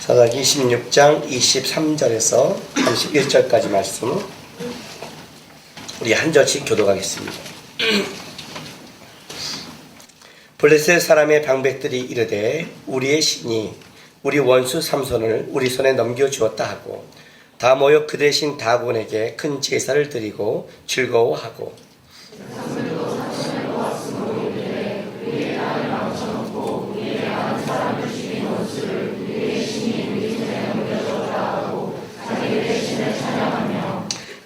사사기 16장 23절에서 31절까지 말씀 우리 한 절씩 교독하겠습니다. 블레셋 사람의 방백들이 이르되 우리의 신이 우리 원수 삼손을 우리 손에 넘겨주었다 하고 다 모여 그 대신 다곤에게 큰 제사를 드리고 즐거워하고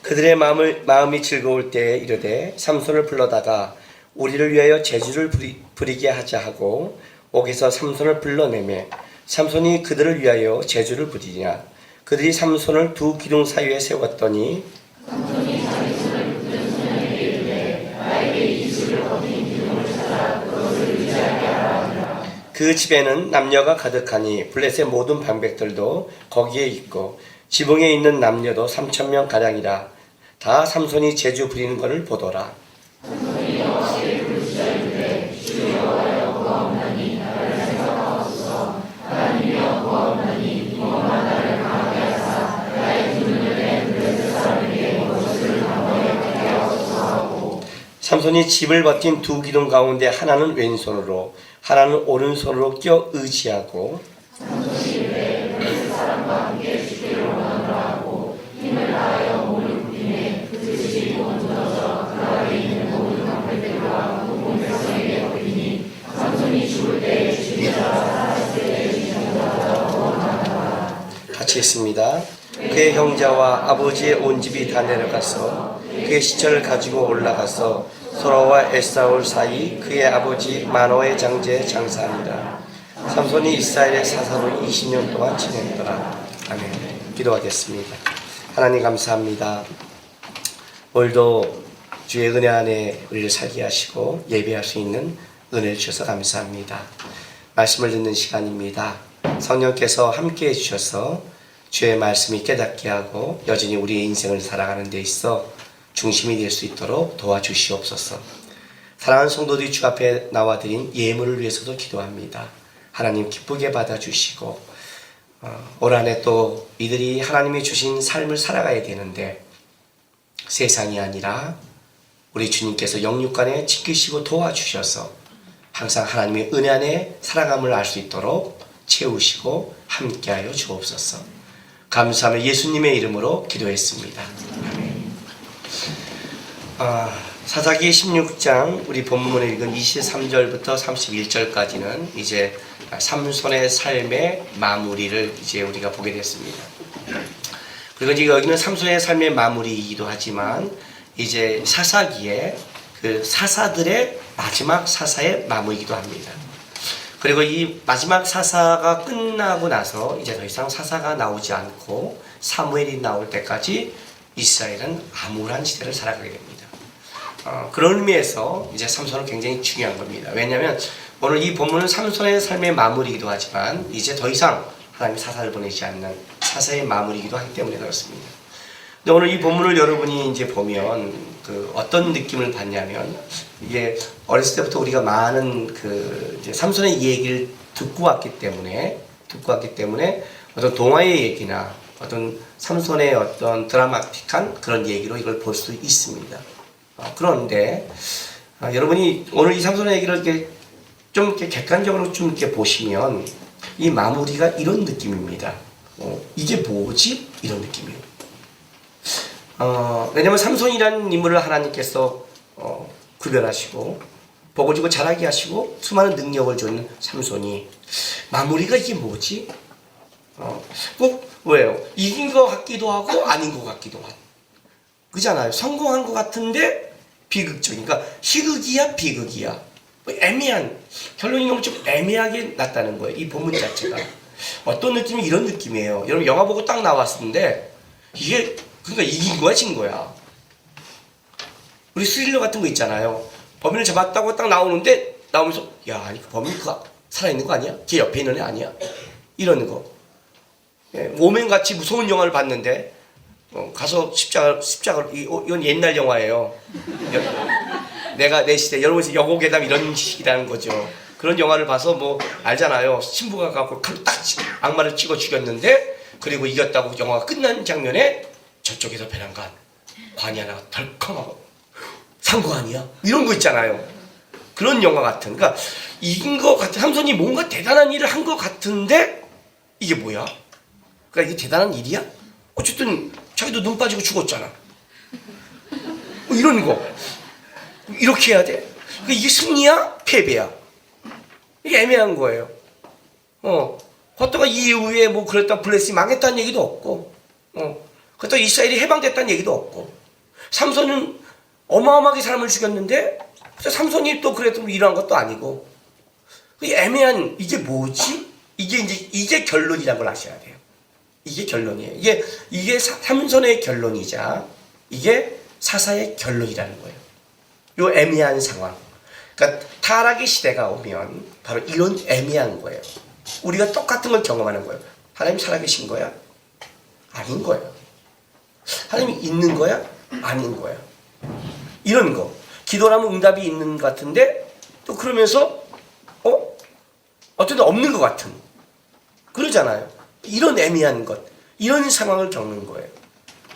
그들의 마음이 즐거울 때에 이르되 삼손을 불러다가 우리를 위하여 제주를 부리게 하자 하고 옥에서 삼손을 불러내매 삼손이 그들을 위하여 제주를 부리냐 그들이 삼손을 두 기둥 사이에 세웠더니 삼손이 자기 손을 붙든 소년에게 이르되 나에게 이 집을 거긴 기둥을 찾아 그것을 의지하게 하라 하니라. 그 집에는 남녀가 가득하니 블레셋 모든 방백들도 거기에 있고 지붕에 있는 남녀도 3,000명 가량이라. 다 삼손이 제주 부리는 것을 보더라. 삼손이 여호와께 부르짖으되 주여 여호와여 구하옵나니 나를 생각하옵소서. 하나님이여 구하옵나니 이것만 나를 강하게 하사 나의 두 눈에 블레셋 사람에게 무엇을 강하게 하게 하옵소서 하고 삼손이 집을 버틴 두 기둥 가운데 하나는 왼손으로 하나는 오른손으로 껴 의지하고 삼손이 이르되 블레셋 사람과 함께 죽기를 원하노라 하고 힘을 다하여 몸을 굽히매 그 집이 무너져 그 안에 있는 모든 방백들과 모든 백성에게 엎이니 삼손이 죽을 때에 죽이자 살았을 때에 죽이자 원하노라. 같이 읽습니다. 그의 형제와 아버지의 온 집이 다 내려가서 그의 시체를 가지고 올라가서 소라와 에사올 사이 그의 아버지 마노의 장제에 장사하니라. 삼손이 이스라엘의 사사로 20년 동안 지냈더라. 아멘. 기도하겠습니다. 하나님 감사합니다. 오늘도 주의 은혜 안에 우리를 살게 하시고 예배할 수 있는 은혜를 주셔서 감사합니다. 말씀을 듣는 시간입니다. 성령께서 함께해 주셔서 주의 말씀이 깨닫게 하고 여전히 우리의 인생을 살아가는 데 있어 중심이 될 수 있도록 도와주시옵소서. 사랑하는 성도들이 주 앞에 나와드린 예물을 위해서도 기도합니다. 하나님 기쁘게 받아주시고 올 한해 또 이들이 하나님이 주신 삶을 살아가야 되는데 세상이 아니라 우리 주님께서 영육간에 지키시고 도와주셔서 항상 하나님의 은혜 안에 살아감을 알 수 있도록 채우시고 함께하여 주옵소서. 감사하며 예수님의 이름으로 기도했습니다. 사사기 16장 우리 본문을 읽은 23절부터 31절까지는 이제 삼손의 삶의 마무리를 이제 우리가 보게 됐습니다. 그리고 이제 여기는 삼손의 삶의 마무리이기도 하지만 이제 사사기에 그 사사들의 마지막 사사의 마무리이기도 합니다. 그리고 이 마지막 사사가 끝나고 나서 이제 더 이상 사사가 나오지 않고 사무엘이 나올 때까지 이스라엘은 암울한 시대를 살아가게 됩니다. 그런 의미에서 이제 삼손은 굉장히 중요한 겁니다. 왜냐하면 오늘 이 본문은 삼손의 삶의 마무리이기도 하지만 이제 더 이상 하나님이 사사를 보내지 않는 사사의 마무리이기도 하기 때문에 그렇습니다. 근데 오늘 이 본문을 여러분이 이제 보면 그 어떤 느낌을 받냐면 이게 어렸을 때부터 우리가 많은 그 이제 삼손의 얘기를 듣고 왔기 때문에 어떤 동화의 얘기나 어떤 삼손의 어떤 드라마틱한 그런 얘기로 이걸 볼 수 있습니다. 그런데 여러분이 오늘 이 삼손의 얘기를 이렇게 좀 이렇게 객관적으로 좀 이렇게 보시면 이 마무리가 이런 느낌입니다. 이게 뭐지? 이런 느낌이에요. 왜냐면 삼손이라는 인물을 하나님께서 구별하시고 복을 주고 자라게 하시고 수많은 능력을 주는 삼손이 마무리가 이게 뭐지? 꼭 왜요? 이긴 것 같기도 하고 아닌 것 같기도 하고 그잖아요. 성공한 것 같은데 비극적인, 그러니까 희극이야 비극이야 애매한 결론이 너무 좀 애매하게 났다는 거예요. 이 본문 자체가 어떤 느낌이 이런 느낌이에요. 여러분 영화 보고 딱 나왔는데 이게 그러니까 이긴 거야 진 거야. 우리 스릴러 같은 거 있잖아요. 범인을 잡았다고 딱 나오는데 나오면서 야 아니 그 범인 그가 살아있는 거 아니야? 걔 옆에 있는 애 아니야? 이러는 거. 오맨같이 무서운 영화를 봤는데 가서 십자가를 이건 옛날 영화예요. 내가 내 시대 여러분 여고괴담 이런 식이라는 거죠. 그런 영화를 봐서 뭐 알잖아요. 신부가 갖고 칼로 딱 악마를 찍어 죽였는데 그리고 이겼다고 영화가 끝난 장면에 저쪽에서 배란간 관이 하나 덜컹하고 상관이야 이런 거 있잖아요. 그런 영화 같은, 그러니까 이긴 것 같은, 삼손이 뭔가 대단한 일을 한 것 같은데 이게 뭐야? 그러니까 이게 대단한 일이야? 어쨌든 자기도 눈 빠지고 죽었잖아. 뭐 이런 거 이렇게 해야 돼? 그러니까 이게 승리야? 패배야? 이게 애매한 거예요. 그렇다가 이후에 뭐 그랬다 블레셋이 망했다는 얘기도 없고, 그렇다가 이스라엘이 해방됐다는 얘기도 없고, 삼손은 어마어마하게 사람을 죽였는데 삼손이 또 그래도 일어난 것도 아니고, 애매한, 이게 뭐지? 이게 결론이라는 걸 아셔야 돼요. 이게 결론이에요. 이게 삼손의 결론이자 이게 사사의 결론이라는 거예요. 요 애매한 상황. 그러니까 타락의 시대가 오면 바로 이런 애매한 거예요. 우리가 똑같은 걸 경험하는 거예요. 하나님 살아계신 거야? 아닌 거예요. 하나님이 있는 거야? 아닌 거야. 이런 거. 기도하면 응답이 있는 것 같은데 또 그러면서 어쨌든 없는 것 같은, 그러잖아요. 이런 애매한 것, 이런 상황을 겪는 거예요.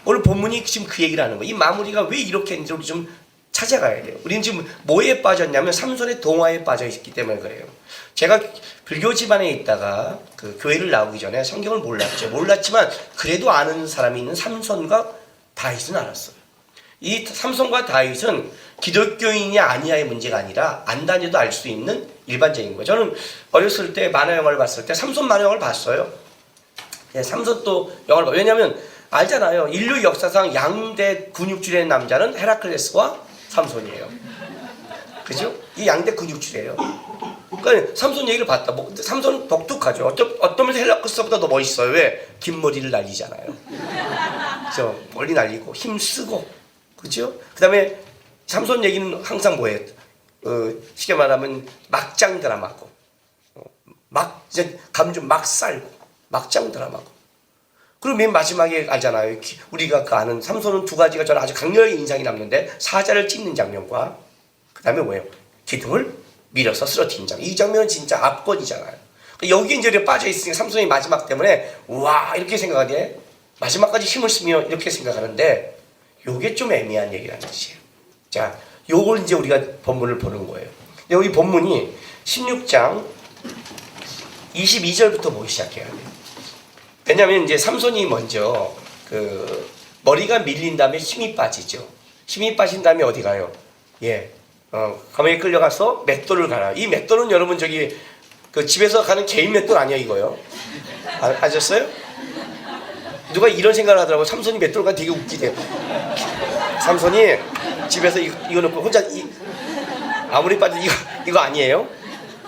오늘 본문이 지금 그 얘기를 하는 거예요. 이 마무리가 왜 이렇게 했는지 우리 좀 찾아가야 돼요. 우리는 지금 뭐에 빠졌냐면 삼손의 동화에 빠져 있기 때문에 그래요. 제가 불교 집안에 있다가 그 교회를 나오기 전에 성경을 몰랐죠. 몰랐지만 그래도 아는 사람이 있는 삼손과 다윗은 알았어요. 이 삼손과 다윗은 기독교인이 아니야의 문제가 아니라 안 다녀도 알 수 있는 일반적인 거예요. 저는 어렸을 때 만화 영화를 봤을 때 삼손 만화 영화를 봤어요. 네, 삼손 또 영화를 봐요. 왜냐하면 알잖아요. 인류 역사상 양대 근육질의 남자는 헤라클레스와 삼손이에요. 그죠? 이 양대 근육질이에요. 그러니까 삼손 얘기를 봤다. 삼손은 독특하죠. 어떤 면에서 헤라클레스보다 더 멋있어요. 왜? 긴 머리를 날리잖아요. 그죠? 멀리 날리고 힘쓰고, 그죠? 그 다음에 삼손 얘기는 항상 뭐예요? 쉽게 말하면 막장 드라마고, 이제 감정 막 살고, 막장 드라마고. 그리고 맨 마지막에 알잖아요. 우리가 그 아는 삼손은 두 가지가 저는 아주 강렬하게 인상이 남는데, 사자를 찢는 장면과 그 다음에 뭐예요? 기둥을 밀어서 쓰러뜨리는 장면. 이 장면은 진짜 압권이잖아요. 여기 이제 빠져 있으니까 삼손이 마지막 때문에 와 이렇게 생각하는데 마지막까지 힘을 쓰며 이렇게 생각하는데 요게 좀 애매한 얘기라는 뜻이에요. 자, 요걸 이제 우리가 본문을 보는 거예요. 여기 본문이 16장 22절부터 보기 시작해야 돼요. 왜냐하면 이제 삼손이 먼저 그 머리가 밀린 다음에 힘이 빠지죠. 힘이 빠진 다음에 어디 가요? 감옥에 끌려가서 맷돌을 갈아요. 이 맷돌은 여러분 저기 그 집에서 가는 개인 맷돌 아니에요, 이거요? 아셨어요? 누가 이런 생각을 하더라고요. 삼손이 맷돌 가 되게 웃기대요. 삼손이 집에서 이거 놓고 혼자 아무리 빠져도 이거 아니에요?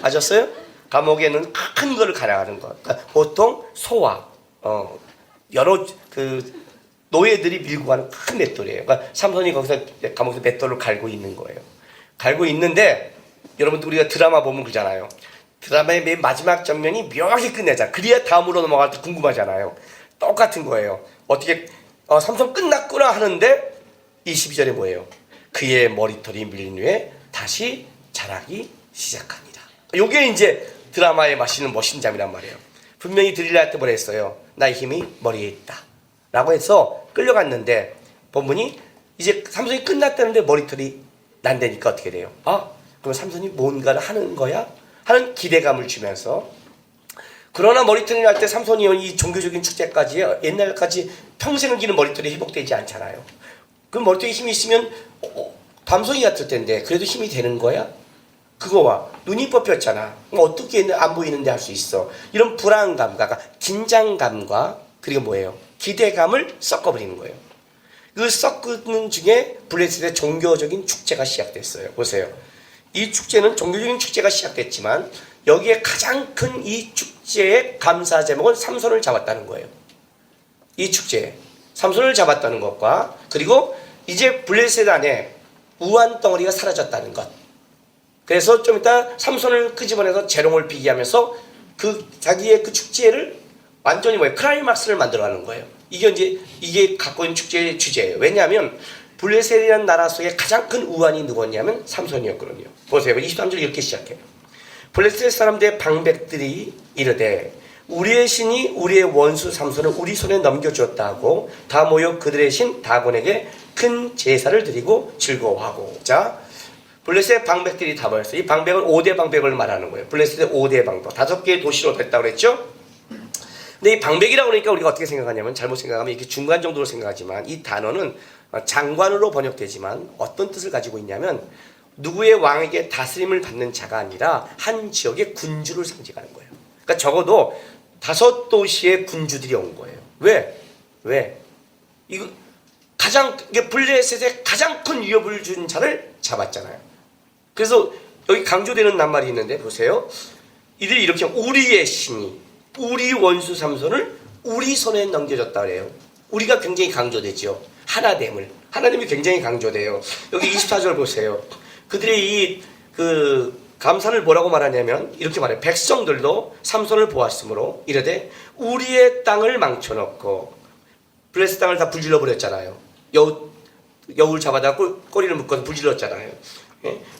아셨어요? 감옥에는 큰 거를 갈아가는 거. 그러니까 보통 소와 여러 그 노예들이 밀고 가는 큰 맷돌이에요. 그러니까 삼손이 거기서 감옥에서 맷돌을 갈고 있는 거예요. 갈고 있는데 여러분들 우리가 드라마 보면 그러잖아요. 드라마의 맨 마지막 장면이 묘하게 끝내자. 그래야 다음으로 넘어갈 때 궁금하잖아요. 똑같은 거예요. 어떻게 삼손 끝났구나 하는데 22절에 뭐예요? 그의 머리털이 밀린 후에 다시 자라기 시작합니다. 요게 이제 드라마에 마시는 멋진잠이란 말이에요. 분명히 드릴라 때 뭐라 했어요? 나의 힘이 머리에 있다 라고 해서 끌려갔는데 본문이 이제 삼손이 끝났다는데 머리털이 난다니까 어떻게 돼요? 그럼 삼손이 뭔가를 하는 거야? 하는 기대감을 주면서, 그러나 머리털이 날 때 삼손이 이 종교적인 축제까지 옛날까지 평생을 기는 머리털이 회복되지 않잖아요. 그 머리털에 힘이 있으면 밤송이 같을 텐데 그래도 힘이 되는 거야? 그거와 눈이 뽑혔잖아. 어떻게 안 보이는데 할 수 있어? 이런 불안감과 긴장감과 그리고 뭐예요? 기대감을 섞어버리는 거예요. 그 섞는 중에 블레셋의 종교적인 축제가 시작됐어요. 보세요. 이 축제는 종교적인 축제가 시작됐지만 여기에 가장 큰 이 축제의 감사 제목은 삼손을 잡았다는 거예요. 이 축제에 삼손을 잡았다는 것과 그리고 이제 블레셋 안에 우한 덩어리가 사라졌다는 것. 그래서 좀 이따 삼손을 끄집어내서 재롱을 피게 하면서 그 자기의 그 축제를 완전히 클라이막스를 만들어가는 거예요. 이게 갖고 있는 축제의 주제예요. 왜냐하면 블레셋이라는 나라 속에 가장 큰 우환이 누구였냐면 삼손이었거든요. 보세요. 23절 이렇게 시작해요. 블레셋 사람들의 방백들이 이르되 우리의 신이 우리의 원수 삼손을 우리 손에 넘겨주었다고 다 모여 그들의 신 다곤에게 큰 제사를 드리고 즐거워하고. 자, 블레셋 방백들이 다 모였어요. 이 방백은 5대 방백을 말하는 거예요. 블레셋의 5대 방백. 5개의 도시로 됐다고 그랬죠. 근데 이 방백이라고 그러니까 우리가 어떻게 생각하냐면, 잘못 생각하면 이렇게 중간 정도로 생각하지만, 이 단어는 장관으로 번역되지만 어떤 뜻을 가지고 있냐면 누구의 왕에게 다스림을 받는 자가 아니라 한 지역의 군주를 상징하는 거예요. 그러니까 적어도 5도시의 군주들이 온 거예요. 왜? 이거 이게 블레셋에 가장 큰 위협을 준 자를 잡았잖아요. 그래서 여기 강조되는 낱말이 있는데 보세요. 이들이 이렇게 우리의 신이 우리 원수 삼손을 우리 손에 넘겨줬다 그래요. 우리가 굉장히 강조되죠. 하나됨이 굉장히 강조돼요. 여기 24절 보세요. 그들이 감사를 뭐라고 말하냐면 이렇게 말해요. 백성들도 삼손을 보았으므로 이르되 우리의 땅을 망쳐놓고, 블레셋 땅을 다 불질러 버렸잖아요. 여울 잡아다 꼬리를 묶어서 불질렀잖아요.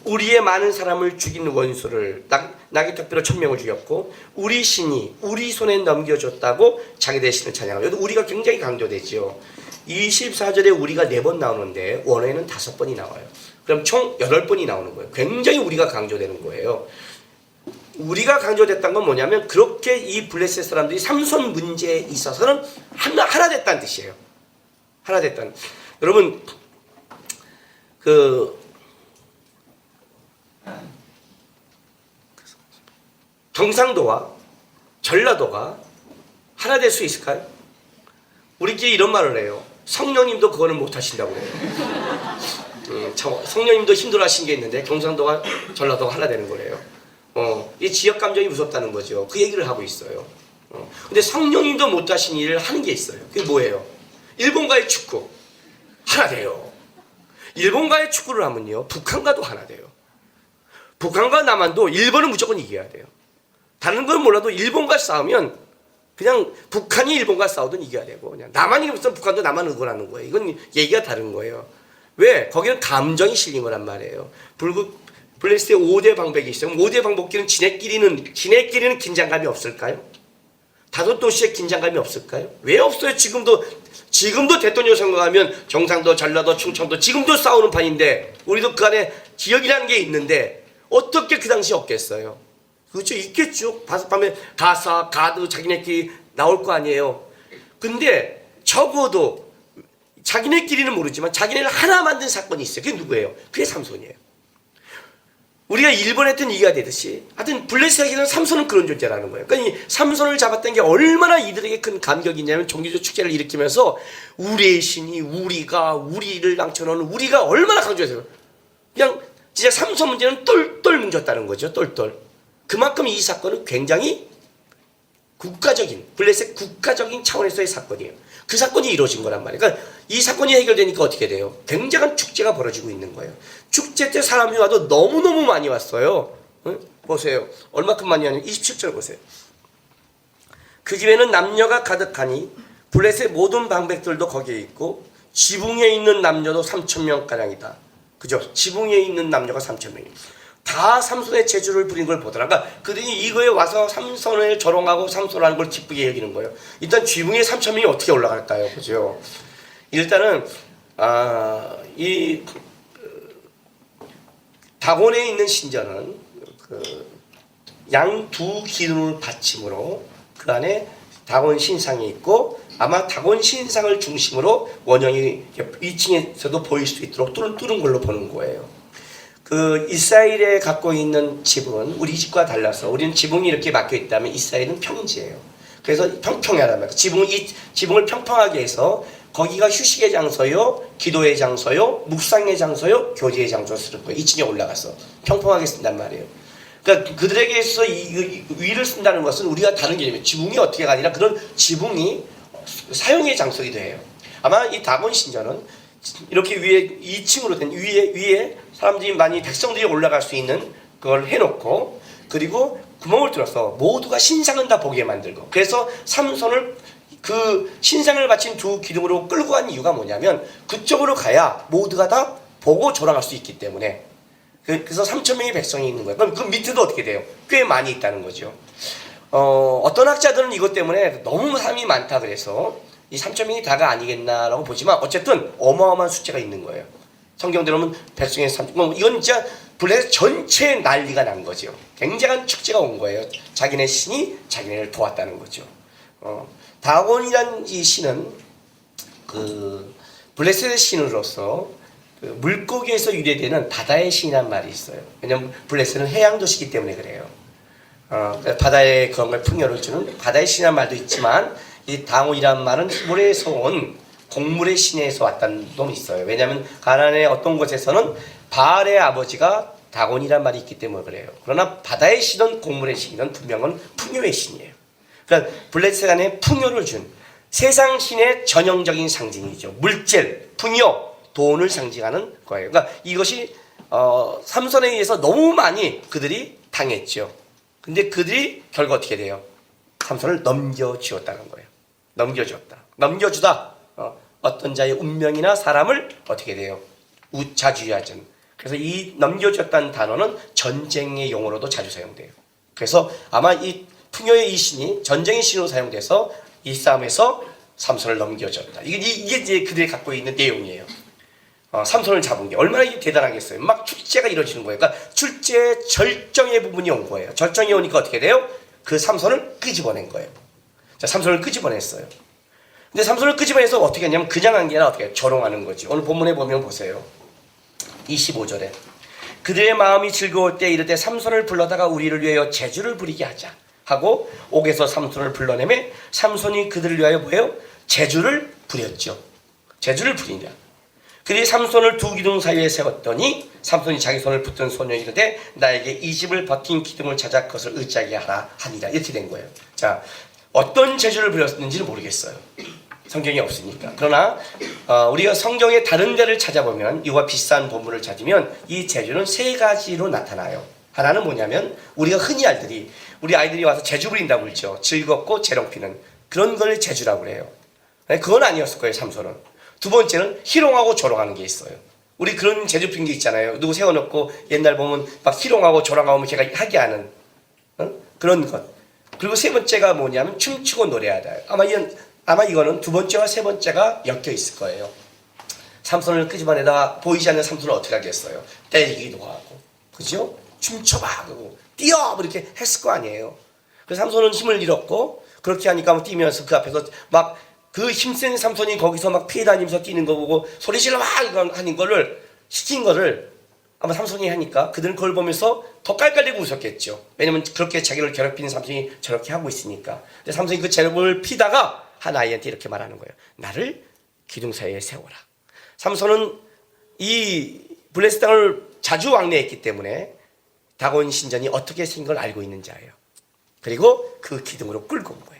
우리의 많은 사람을 죽인 원수를 나귀 턱뼈로 1000명을 죽였고 우리 신이 우리 손에 넘겨줬다고 자기들 신을 찬양하고. 여기 우리가 굉장히 강조되죠. 24절에 우리가 4번 나오는데 원어에는 5번이 나와요. 그럼 총 8번이 나오는 거예요. 굉장히 우리가 강조되는 거예요. 우리가 강조됐다는 건 뭐냐면 그렇게 이 블레셋 사람들이 삼손 문제에 있어서는 하나 됐다는 뜻이에요. 하나 됐다는. 여러분 경상도와 전라도가 하나 될 수 있을까요? 우리끼리 이런 말을 해요. 성령님도 그거는 못 하신다고 그래요. 성령님도 힘들어 하신 게 있는데 경상도와 전라도가 하나 되는 거래요. 이 지역 감정이 무섭다는 거죠. 그 얘기를 하고 있어요. 근데 성령님도 못 하신 일을 하는 게 있어요. 그게 뭐예요? 일본과의 축구 하나 돼요. 일본과의 축구를 하면요 북한과도 하나 돼요. 북한과 남한도 일본은 무조건 이겨야 돼요. 다른 건 몰라도 일본과 싸우면 그냥 북한이 일본과 싸우든 이겨야 되고, 그냥 남한이 무슨 북한도 남한 응원하는 거예요. 이건 얘기가 다른 거예요. 왜? 거기는 감정이 실린 거란 말이에요. 블레셋의 5대 방백이 있어요. 5대 방백끼리는 지네끼리는 긴장감이 없을까요? 5도시에 긴장감이 없을까요? 왜 없어요? 지금도 대통령 선거하면 경상도, 전라도, 충청도 지금도 싸우는 판인데, 우리도 그 안에 지역이라는 게 있는데 어떻게 그 당시 없겠어요? 그렇죠? 있겠죠. 밤에 가드 자기네끼리 나올 거 아니에요. 근데 적어도 자기네끼리는 모르지만 자기네를 하나 만든 사건이 있어요. 그게 누구예요? 그게 삼손이에요. 우리가 일본에 했던 얘기가 되듯이 하여튼 블레셋에게는 삼손은 그런 존재라는 거예요. 그러니까 이 삼손을 잡았다는 게 얼마나 이들에게 큰 감격이 있냐면 종교적 축제를 일으키면서 우리의 신이 우리를 망쳐놓은 우리가 얼마나 강조해서 그냥 진짜 삼손 문제는 똘똘 뭉쳤다는 거죠. 똘똘. 그만큼 이 사건은 굉장히 블레셋 국가적인 차원에서의 사건이에요. 그 사건이 이루어진 거란 말이에요. 그러니까 이 사건이 해결되니까 어떻게 돼요? 굉장한 축제가 벌어지고 있는 거예요. 축제 때 사람이 와도 너무너무 많이 왔어요. 응? 보세요. 얼마큼 많이 왔냐면 27절 보세요. 그 집에는 남녀가 가득하니 블레셋 모든 방백들도 거기에 있고 지붕에 있는 남녀도 3000명가량이다. 그죠? 지붕에 있는 남녀가 3000명입니다. 다 삼손의 재주를 부린 걸 보더라. 그러니까 그들이 이거에 와서 삼손을 조롱하고 삼손하는 걸 기쁘게 여기는 거예요. 일단 지붕에 3000명이 어떻게 올라갈까요? 그죠? 일단은 이 다곤에 있는 신전은 양 두 기둥을 받침으로 그 안에 다곤 신상이 있고 아마 다곤 신상을 중심으로 원형이 2층에서도 보일 수 있도록 뚫은 걸로 보는 거예요. 이스라엘에 갖고 있는 지붕은 우리 집과 달라서 우리는 지붕이 이렇게 막혀 있다면 이스라엘은 평지예요. 그래서 평평하단 말이에요. 지붕을 평평하게 해서 거기가 휴식의 장소요, 기도의 장소요, 묵상의 장소요, 교제의 장소로 쓰는 거예요. 2층에 올라가서 평평하게 쓴단 말이에요. 그러니까 그들에게 있어서 이 위를 쓴다는 것은 우리가 다른 개념이에요. 지붕이 어떻게가 아니라 그런 지붕이 사용의 장소이기도 해요. 아마 이 다곤 신전은 이렇게 위에 2층으로 된 위에 사람들이 많이 백성들이 올라갈 수 있는 그걸 해놓고 그리고 구멍을 뚫어서 모두가 신상은 다 보게 만들고 그래서 삼손을 그 신상을 바친 두 기둥으로 끌고 간 이유가 뭐냐면 그쪽으로 가야 모두가 다 보고 돌아갈 수 있기 때문에 그래서 3천 명의 백성이 있는 거예요. 그럼 그 밑에도 어떻게 돼요? 꽤 많이 있다는 거죠. 어떤 학자들은 이것 때문에 너무 사람이 많다 그래서 이 3천 명이 다가 아니겠나라고 보지만 어쨌든 어마어마한 숫자가 있는 거예요. 성경대로 보면 백성의 3천, 이건 진짜 블레셋 전체에 난리가 난 거죠. 굉장한 축제가 온 거예요. 자기네 신이 자기네를 도왔다는 거죠. 다곤이란 이 신은 그 블레셋의 신으로서 그 물고기에서 유래되는 바다의 신이란 말이 있어요. 왜냐면 블레셋은 해양 도시이기 때문에 그래요. 바다에 그런 걸 풍요를 주는 바다의 신이란 말도 있지만 이 다곤이란 말은 물에서 온 곡물의 신에서 왔다는 놈이 있어요. 왜냐하면 가나안의 어떤 곳에서는 바알의 아버지가 다곤이란 말이 있기 때문에 그래요. 그러나 바다의 신은 곡물의 신은 분명은 풍요의 신이에요. 그러니까 블레셋 안에 풍요를 준 세상 신의 전형적인 상징이죠. 물질, 풍요, 돈을 상징하는 거예요. 그러니까 이것이 삼손에 의해서 너무 많이 그들이 당했죠. 근데 그들이 결과 어떻게 돼요? 삼손을 넘겨주었다는 거예요. 넘겨주었다. 넘겨주다. 어떤 자의 운명이나 사람을 어떻게 돼요? 우자주야전. 그래서 이 넘겨줬다는 단어는 전쟁의 용어로도 자주 사용돼요. 그래서 아마 이 풍요의 이 신이 전쟁의 신으로 사용돼서 이 싸움에서 삼손을 넘겨줬다. 이게 이제 그들이 갖고 있는 내용이에요. 삼손을 잡은 게 얼마나 대단하겠어요. 막 출제가 이루어지는 거예요. 그러니까 출제의 절정의 부분이 온 거예요. 절정이 오니까 어떻게 돼요? 그 삼손을 끄집어낸 거예요. 자, 삼손을 끄집어냈어요. 근데 삼손을 끄집어내서 어떻게 했냐면 그냥 한 게 아니라 어떻게 조롱하는 거지. 오늘 본문에 보면 보세요. 25절에 그들의 마음이 즐거울 때 이르되 삼손을 불러다가 우리를 위하여 제주를 부리게 하자 하고 옥에서 삼손을 불러내매 삼손이 그들을 위하여 뭐예요? 제주를 부렸죠. 제주를 부리냐. 그들이 삼손을 두 기둥 사이에 세웠더니 삼손이 자기 손을 붙든 소녀에 이르되 나에게 이 집을 버틴 기둥을 찾아 그것을 의지하게 하라 하니라. 이렇게 된 거예요. 자, 어떤 제주를 부렸는지는 모르겠어요. 성경이 없으니까. 그러나 우리가 성경의 다른 데를 찾아보면 이와 비슷한 본문을 찾으면 이 제주는 세 가지로 나타나요. 하나는 뭐냐면 우리가 흔히 알들이 우리 아이들이 와서 제주 부린다고 그러죠. 즐겁고 재롱피는 그런 걸 제주라고 그래요. 그건 아니었을 거예요. 삼손은. 두 번째는 희롱하고 조롱하는 게 있어요. 우리 그런 제주 부린 게 있잖아요. 누구 세워놓고 옛날 보면 막 희롱하고 조롱하고 걔가 하게 하는 그런 것. 그리고 세 번째가 뭐냐면 춤추고 노래하다. 아마 이거는 두 번째와 세 번째가 엮여 있을 거예요. 삼손을 끄집어내다 보이지 않는 삼손을 어떻게 하겠어요? 때리기도 하고, 그죠? 춤춰봐, 그러고 뛰어, 이렇게 했을 거 아니에요. 그래서 삼손은 힘을 잃었고 그렇게 하니까 뛰면서 그 앞에서 막 그 힘센 삼손이 거기서 막 피해 다니면서 뛰는 거 보고 소리 질러 막 하는 거를 시킨 거를 아마 삼손이 하니까 그들은 그걸 보면서 더 깔깔대고 웃었겠죠. 왜냐면 그렇게 자기를 괴롭히는 삼손이 저렇게 하고 있으니까. 근데 삼손이 그 죄를 피다가 한 아이한테 이렇게 말하는 거예요. 나를 기둥 사이에 세워라. 삼손은 이 블레셋 땅을 자주 왕래했기 때문에 다곤 신전이 어떻게 생긴 걸 알고 있는 자예요. 그리고 그 기둥으로 끌고 온 거예요.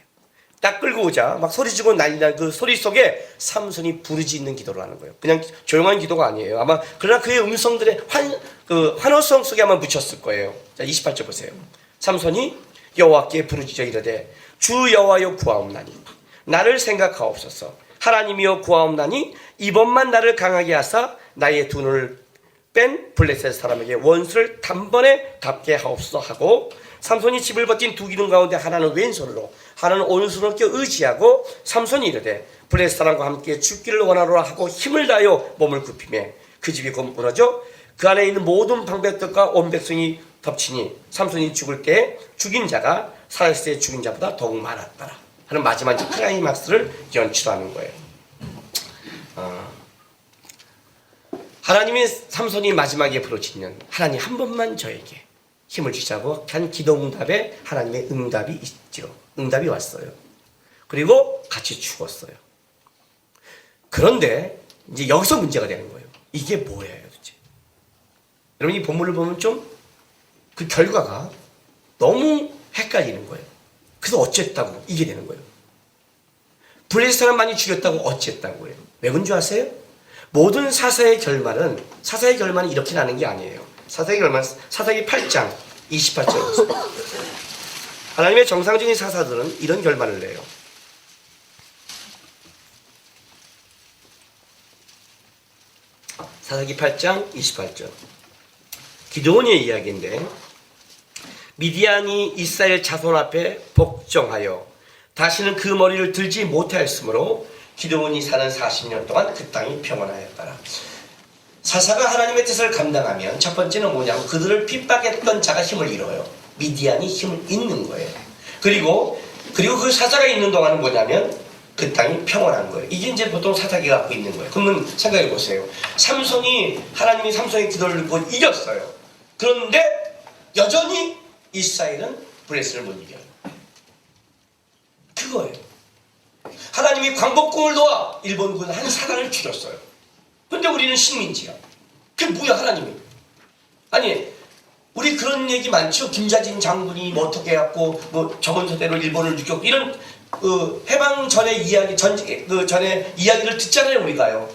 딱 끌고 오자 막 소리지고 난리난 그 소리 속에 삼손이 부르짖는 기도를 하는 거예요. 그냥 조용한 기도가 아니에요. 아마 그러나 그의 음성들의 환호성 속에 아마 묻혔을 거예요. 자, 28절 보세요. 삼손이 여호와께 부르짖어 이르되 주 여호와여 구하옵나니 나를 생각하옵소서. 하나님이여 구하옵나니 이번만 나를 강하게 하사 나의 두 눈을 뺀 블레셋 사람에게 원수를 단번에 갚게 하옵소서 하고 삼손이 집을 버틴 두 기둥 가운데 하나는 왼손으로 하나는 오른손으로 껴 의지하고 삼손이 이르되 블레셋 사람과 함께 죽기를 원하노라 하고 힘을 다하여 몸을 굽히매 그 집이 곧 무너져 그 안에 있는 모든 방백들과 온 백성이 덮치니 삼손이 죽을 때 죽인 자가 살았을 때 죽인 자보다 더욱 많았더라 하는 마지막 클라이막스를 연출하는 거예요. 하나님의 삼손이 마지막에 부르짖는 하나님 한 번만 저에게 힘을 주시자고 한 기도 응답에 하나님의 응답이 있죠. 응답이 왔어요. 그리고 같이 죽었어요. 그런데 이제 여기서 문제가 되는 거예요. 이게 뭐예요 도대체? 여러분 이 본문을 보면 좀 그 결과가 너무 헷갈리는 거예요. 그래서 어쨌다고 이게 되는 거예요. 블레셋 사람 많이 죽였다고 어쨌다고 해요. 왜 그런 줄 아세요? 모든 사사의 결말은 이렇게 나는 게 아니에요. 사사기 8장 28절 하나님의 정상적인 사사들은 이런 결말을 내요. 사사기 8장 28절 기드온의 이야기인데, 미디안이 이스라엘 자손 앞에 복종하여 다시는 그 머리를 들지 못하였으므로 기드온이 사는 40년 동안 그 땅이 평안하였더라. 사사가 하나님의 뜻을 감당하면 첫 번째는 뭐냐면 그들을 핍박했던 자가 힘을 잃어요. 미디안이 힘을 잃는 거예요. 그리고 그 사사가 있는 동안은 뭐냐면 그 땅이 평온한 거예요. 이게 이제 보통 사사기가 갖고 있는 거예요. 그러면 생각해 보세요. 하나님이 삼손의 기도를 듣고 이겼어요. 그런데 여전히 이스라엘은 블레셋을 못 이겨요. 그거예요. 하나님이 광복궁을 놓아 일본군 한 사단을 죽였어요. 근데 우리는 식민지야. 그게 뭐야 하나님이. 아니 우리 그런 얘기 많죠. 김자진 장군이 뭐 어떻게 해갖고 뭐 정원서대로 일본을 죽였고 이런 해방 전의 이야기 전에 이야기를 듣잖아요. 우리가요.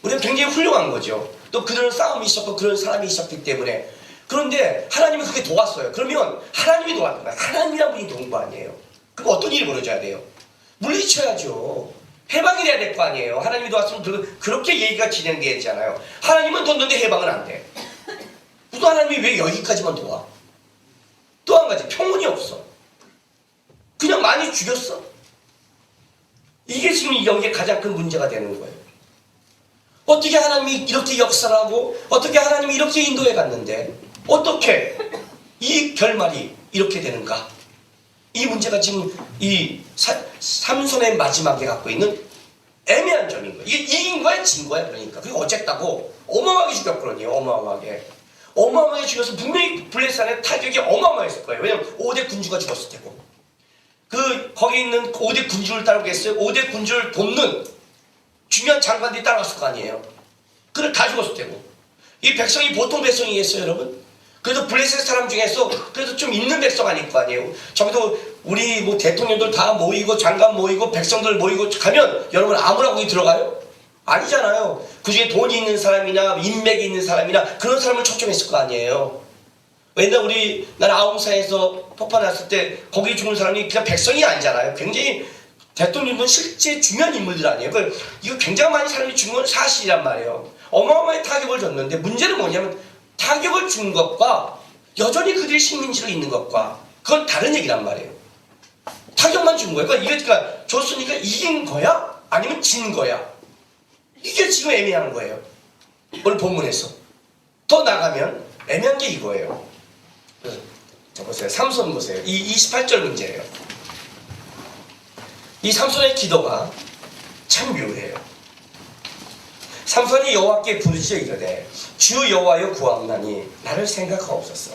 우리는 굉장히 훌륭한 거죠. 또 그런 싸움이 있었고 그런 사람이 있었기 때문에. 그런데 하나님이 그게 도왔어요. 그러면 하나님이 도왔던 거야. 하나님이란 분이 도운 거 아니에요. 그럼 어떤 일이 벌어져야 돼요? 물리쳐야죠. 해방이 돼야 될 거 아니에요. 하나님이 도왔으면 그렇게 얘기가 진행되잖아요. 하나님은 돕는데 해방은 안 돼. 또 하나님이 왜 여기까지만 도와? 또 한 가지 평온이 없어. 그냥 많이 죽였어. 이게 지금 여기에 가장 큰 문제가 되는 거예요. 어떻게 하나님이 이렇게 역사를 하고 어떻게 하나님이 이렇게 인도해 갔는데 어떻게 이 결말이 이렇게 되는가? 이 문제가 지금 이 삼손의 마지막에 갖고 있는 애매한 점인 거예요. 이게 이긴 거야 진 거야 그러니까. 그리고 어쨌다고 어마어마하게 죽였거든요. 어마어마하게 죽여서 분명히 블레셋 안에 타격이 어마어마했을 거예요. 왜냐면 5대 군주가 죽었을 테고 거기 있는 5대 군주를 따르겠어요. 5대 군주를 돕는 중요한 장관들이 따라갔을 거 아니에요. 그걸 다 죽었을 테고 이 백성이 보통 백성이겠어요 여러분? 그래도 블레셋 사람 중에서 그래도 좀 있는 백성 아닐 거 아니에요. 저기도 우리 뭐 대통령들 다 모이고 장관 모이고 백성들 모이고 가면 여러분 아무나 거기 들어가요? 아니잖아요. 그 중에 돈이 있는 사람이나 인맥이 있는 사람이나 그런 사람을 초청했을 거 아니에요. 왜냐면 나는 아웅산에서 폭발 났을 때 거기 죽은 사람이 그냥 백성이 아니잖아요. 굉장히 대통령은 실제 중요한 인물들 아니에요. 이거 굉장히 많이 사람이 죽은 건 사실이란 말이에요. 어마어마하게 타격을 줬는데 문제는 뭐냐면 타격을 준 것과 여전히 그들이 식민지로 있는 것과 그건 다른 얘기란 말이에요. 타격만 준 거예요. 그러니까 줬으니까 이긴 거야? 아니면 진 거야? 이게 지금 애매한 거예요. 오늘 본문에서. 더 나가면 애매한 게 이거예요. 자 보세요. 삼손 보세요. 이 28절 문제예요. 이 삼손의 기도가 참 묘해요. 삼손이 여호와께 부르짖어 이르되 주 여호와여 구하옵나니 나를 생각하옵소서.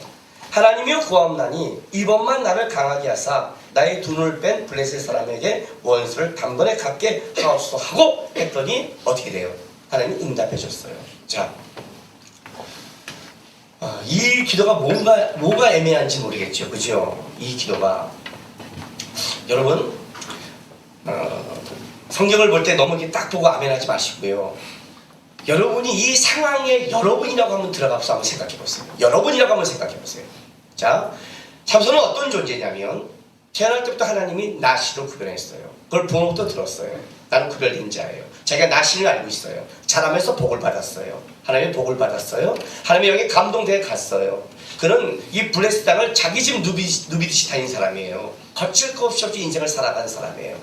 하나님이여 구하옵나니 이번만 나를 강하게 하사 나의 두 눈을 뺀 블레셋 사람에게 원수를 단번에 갚게 하옵소서 하고 했더니 어떻게 돼요? 하나님이 응답해 줬어요. 자, 이 기도가 뭐가 애매한지 모르겠죠. 그죠? 이 기도가 여러분 성경을 볼 때 너무 이렇게 딱 보고 아멘하지 마시고요. 여러분이 이 상황에 여러분이라고 한번 들어가서 한번 생각해 보세요. 여러분이라고 한번 생각해 보세요. 자, 삼손은 어떤 존재냐면 태어날 때부터 하나님이 나시로 구별했어요. 그걸 부모부터 들었어요. 나는 구별된 자예요. 자기가 나시를 알고 있어요. 자라면서 복을 받았어요. 하나님의 복을 받았어요. 하나님이 여기 감동대에 갔어요. 그는 이 블레셋 땅을 자기 집 누비듯이 다닌 사람이에요. 거칠 것 없이 인생을 살아가는 사람이에요.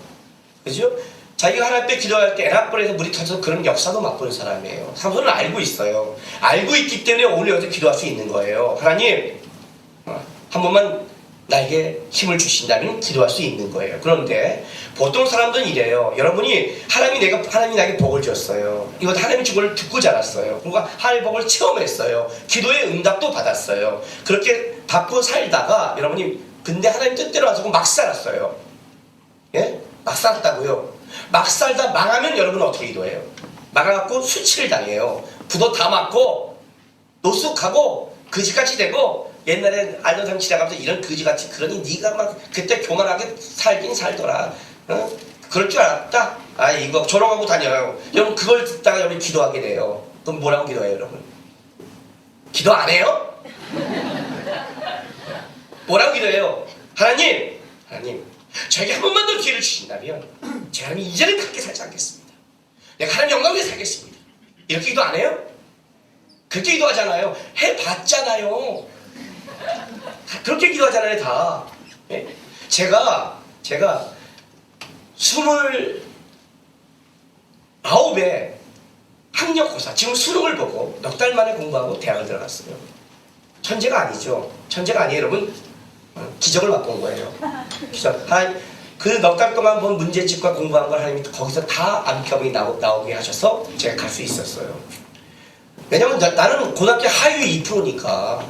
그죠? 자기가 하나님 앞에 기도할 때 에락벌에서 물이 터져서 그런 역사도 맛보는 사람이에요. 삼손은 알고 있어요. 알고 있기 때문에 오늘 여기서 기도할 수 있는 거예요. 하나님 한 번만 나에게 힘을 주신다면 기도할 수 있는 거예요. 그런데 보통 사람들은 이래요. 여러분이 하나님이 나에게 복을 줬어요. 이것도 하나님이 준 걸 듣고 자랐어요. 그러니까 하나님의 복을 체험했어요. 기도의 응답도 받았어요. 그렇게 받고 살다가 여러분이 근데 하나님 뜻대로 안 서고 막 살았어요. 예? 막 살았다고요. 막 살다 망하면 여러분은 어떻게 기도해요? 망해갖고 수치를 당해요. 부도 다 맞고 노숙하고 그지같이 되고 옛날에 알던 사람 지나가면서 이런 그지같이 그러니 네가 막 그때 교만하게 살긴 살더라. 어? 그럴 줄 알았다. 아 이거 졸업하고 다녀요. 여러분 그걸 듣다가 여러분 기도하게 돼요. 그럼 뭐라고 기도해요 여러분? 기도 안 해요? 뭐라고 기도해요? 하나님 저에게 한 번만 더 기회를 주신다면 제가 하나님 이제는 그렇게 살지 않겠습니다. 내가 하나님 영광 위에 살겠습니다. 이렇게 기도 안 해요? 그렇게 기도하잖아요. 해봤잖아요. 그렇게 기도하잖아요, 다. 예? 제가 29에 학력고사, 지금 수능을 보고 넉 달 만에 공부하고 대학을 들어갔어요. 천재가 아니죠. 천재가 아니에요, 여러분. 기적을 맛본 거예요. 기적. 그 넉 달 동안 본 문제집과 공부한 걸 하나님이 거기서 다 암기감이 나오게 하셔서 제가 갈 수 있었어요. 왜냐면 나는 고등학교 하위 2%니까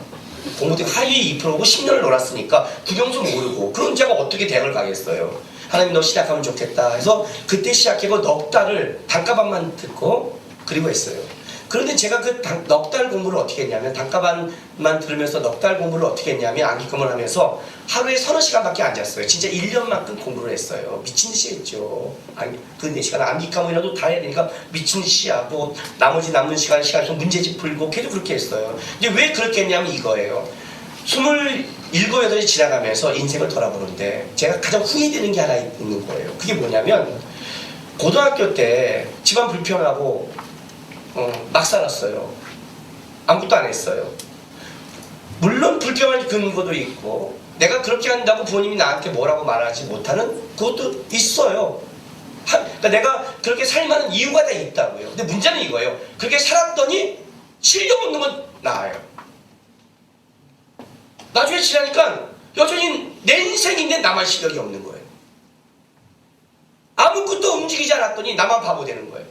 공부 때 하위 2%고 10년을 놀았으니까 국영수 모르고 그런 제가 어떻게 대학을 가겠어요. 하나님 너 시작하면 좋겠다 해서 그때 시작하고 넉 달을 단가반만 듣고 그리고 했어요. 그런데 제가 그 넉 달 공부를 어떻게 했냐면 단가반만 들으면서 넉 달 공부를 어떻게 했냐면 암기감을 하면서 하루에 서너 시간밖에 안 잤어요. 진짜 1년만큼 공부를 했어요. 미친 듯이 했죠. 그 4시간 암기감이라도 다 해야 되니까 미친 듯이 하고 나머지 남는 시간에서 문제집 풀고 계속 그렇게 했어요. 근데 왜 그렇게 했냐면 이거예요. 27, 8이 지나가면서 인생을 돌아보는데 제가 가장 후회되는 게 하나 있는 거예요. 그게 뭐냐면 고등학교 때 집안 불평하고 막 살았어요. 아무것도 안 했어요. 물론 불평할 근거도 있고 내가 그렇게 한다고 부모님이 나한테 뭐라고 말하지 못하는 그것도 있어요. 그러니까 내가 그렇게 살만한 이유가 다 있다고요. 근데 문제는 이거예요. 그렇게 살았더니 실력 없는 건 나아요. 나중에 지나니까 여전히 내 인생인데 나만 실력이 없는 거예요. 아무것도 움직이지 않았더니 나만 바보 되는 거예요.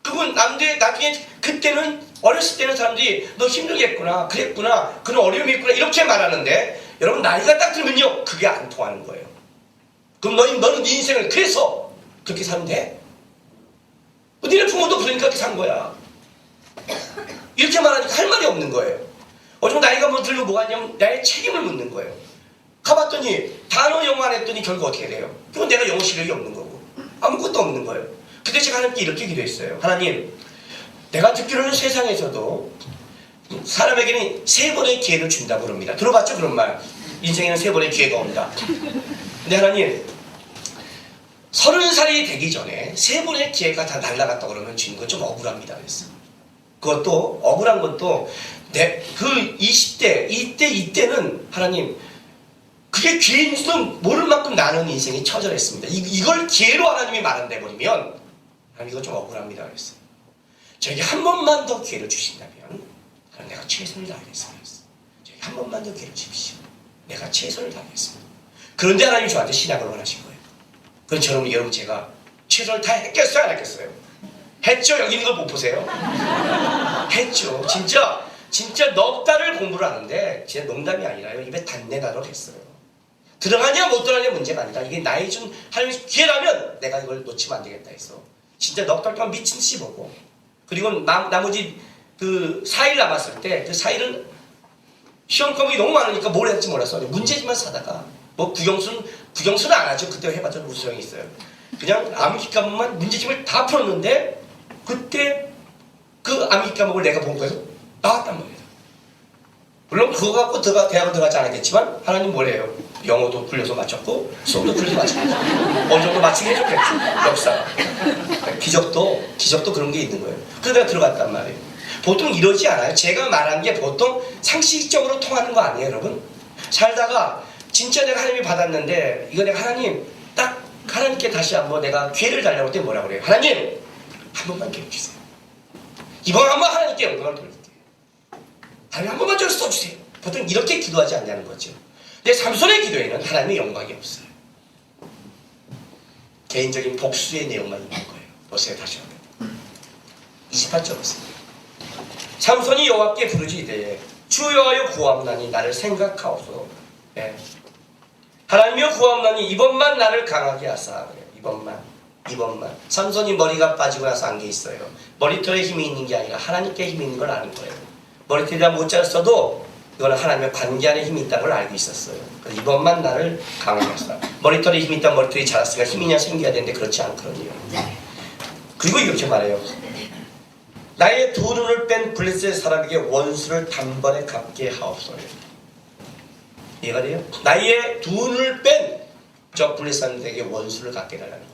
그건 남들 나중에 그때는 어렸을 때는 사람들이 너 힘들겠구나, 그랬구나, 그런 어려움이 있구나 이렇게 말하는데 여러분 나이가 딱 들면요 그게 안 통하는 거예요. 그럼 너는 네 인생을 그래서 그렇게 사면 돼? 니네 부모도 그러니까 그렇게 산 거야. 이렇게 말하니까 할 말이 없는 거예요. 좀 나이가 뭐 들고 뭐가 있냐면 나의 책임을 묻는 거예요. 가봤더니 단어 영어 안 했더니 결국 어떻게 돼요? 그건 내가 영어 실력이 없는 거고 아무것도 없는 거예요. 그때 제가 하나님께 이렇게 기도했어요. 하나님, 내가 듣기로는 세상에서도 사람에게는 3번의 기회를 준다고 그럽니다. 들어봤죠? 그런 말. 인생에는 3번의 기회가 온다. 근데 하나님, 30살이 되기 전에 3번의 기회가 다 날아갔다 그러면 주는 건 좀 억울합니다. 그랬어. 그것도 억울한 것도 그 20대, 이때는 하나님 그게 기회인지도 모를 만큼 나는 인생이 처절했습니다. 이걸 기회로 하나님이 말한대버리면 하나님 이거 좀 억울합니다. 그랬어요. 저에게 한 번만 더 기회를 주신다면 그럼 내가 최선을 다하겠습니다. 저에게 한 번만 더 기회를 주십시오. 내가 최선을 다하겠습니다. 그런데 하나님이 저한테 신약을 원하신 거예요. 그럼 여러분 제가 최선을 다했겠어요? 안 했겠어요? 했죠? 여기 있는 걸 못 보세요? 했죠. 진짜 넉 달을 공부를 하는데 진짜 농담이 아니라요. 입에 단내가로 했어요. 들어가냐 못 들어가냐 문제가 아니라 이게 나의 준 하나님의 기회라면 내가 이걸 놓치면 안 되겠다 해서 진짜 넉 달 동안 미친 듯이 보고 그리고 나머지 그 4일 남았을 때 그 4일은 시험 과목이 너무 많으니까 뭘 할지 몰랐어. 문제집만 사다가 뭐 국영수는 안 하죠. 그때 해봤자 무슨 소용이 있어요. 그냥 암기 과목만 문제집을 다 풀었는데 그때 그 암기 과목을 내가 본 거에서 나왔단 말이에요. 물론 그거 갖고 대학을 들어가지 않았겠지만 하나님 뭐래요? 영어도 굴려서 맞췄고 수업도 굴려서 맞췄고 어느 정도 맞추게 해줬겠죠. 역사가. 기적도 그런 게 있는 거예요. 그래서 내가 들어갔단 말이에요. 보통 이러지 않아요. 제가 말한 게 보통 상식적으로 통하는 거 아니에요, 여러분? 살다가 진짜 내가 하나님이 받았는데 이거 내가 하나님께 다시 한번 내가 기회를 달라고 할 때 뭐라 그래요? 하나님 한 번만 기회 주세요. 이번 한번 하나님께 영광을 돌릴게요. 하나님 한 번만 저를 써주세요. 보통 이렇게 기도하지 않냐는 거죠. 근데 삼손의 기도에는 하나님의 영광이 없어요. 개인적인 복수의 내용만 있는 거예요. 보세요. 다시 한번 28절 보세요. 삼손이 여호와께 부르짖되 주 여호와여 구하옵나니 나를 생각하옵소서. 네. 하나님이여 구하옵나니 이번만 나를 강하게 하사. 이번만. 삼손이 머리가 빠지고 나서 안 게 있어요. 머리털에 힘이 있는 게 아니라 하나님께 힘이 있는 걸 아는 거예요. 머리털이 못 자랐어도 이거는 하나님의 관계 안에 힘이 있다는 걸 알고 있었어요. 그래서 이번만 나를 강하게 하사. 머리털에 힘이 있다면 머리털이 자랐으니까 힘이냐 생겨야 되는데 그렇지 않거든요. 그리고 이렇게 말해요. 나의 2 눈을 뺀 블레셋 사람에게 원수를 단번에 갚게 하옵소서. 이해가 돼요? 나의 2 눈을 뺀 저 블레셋 사람에게 원수를 갚게 해달라는 거예요.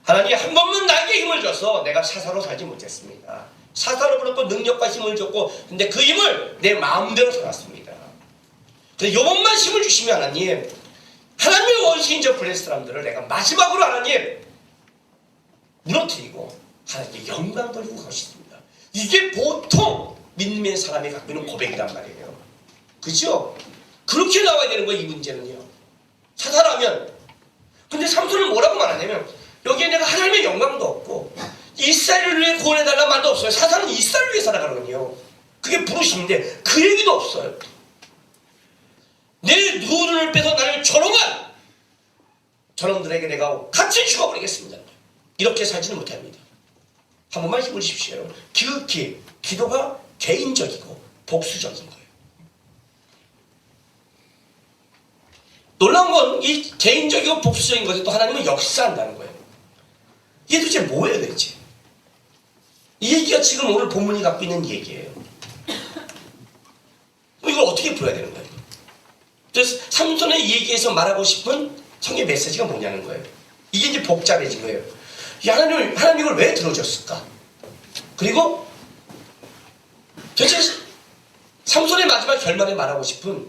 하나님 한 번만 나에게 힘을 줘서 내가 사사로 살지 못했습니다. 사사를 불렀고 능력과 힘을 줬고 근데 그 힘을 내 마음대로 써놨습니다. 근데 요번만 힘을 주시면 하나님 하나님의 원수인 저 블레스 사람들을 내가 마지막으로 하나님 무너뜨리고 하나님께 영광 돌리고 가고 싶습니다. 이게 보통 믿는 사람이 갖고 있는 고백이란 말이에요. 그죠? 그렇게 나와야 되는 거예요. 이 문제는요. 사사라면 근데 삼손은 뭐라고 말하냐면 여기에 내가 하나님의 영광도 없고 이스라엘을 위해 구원해달라는 말도 없어요. 사사는 이스라엘을 위해 살아가거든요. 그게 부르심인데 그 얘기도 없어요. 내 눈을 빼서 나를 조롱한 저놈들에게 내가 같이 죽어버리겠습니다. 이렇게 살지는 못합니다. 한 번만 힘을 주십시오. 기도가 개인적이고 복수적인 거예요. 놀라운 건 이 개인적이고 복수적인 것에 또 하나님은 역사한다는 거예요. 이게 도대체 뭐예요 대체? 이 얘기가 지금 오늘 본문이 갖고 있는 얘기예요. 이걸 어떻게 풀어야 되는 거예요? 그래서 삼손의 이 얘기에서 말하고 싶은 성의 메시지가 뭐냐는 거예요. 이게 이제 복잡해진 거예요. 하나님 이걸 왜 들어줬을까? 그리고 도대체 삼손의 마지막 결말에 말하고 싶은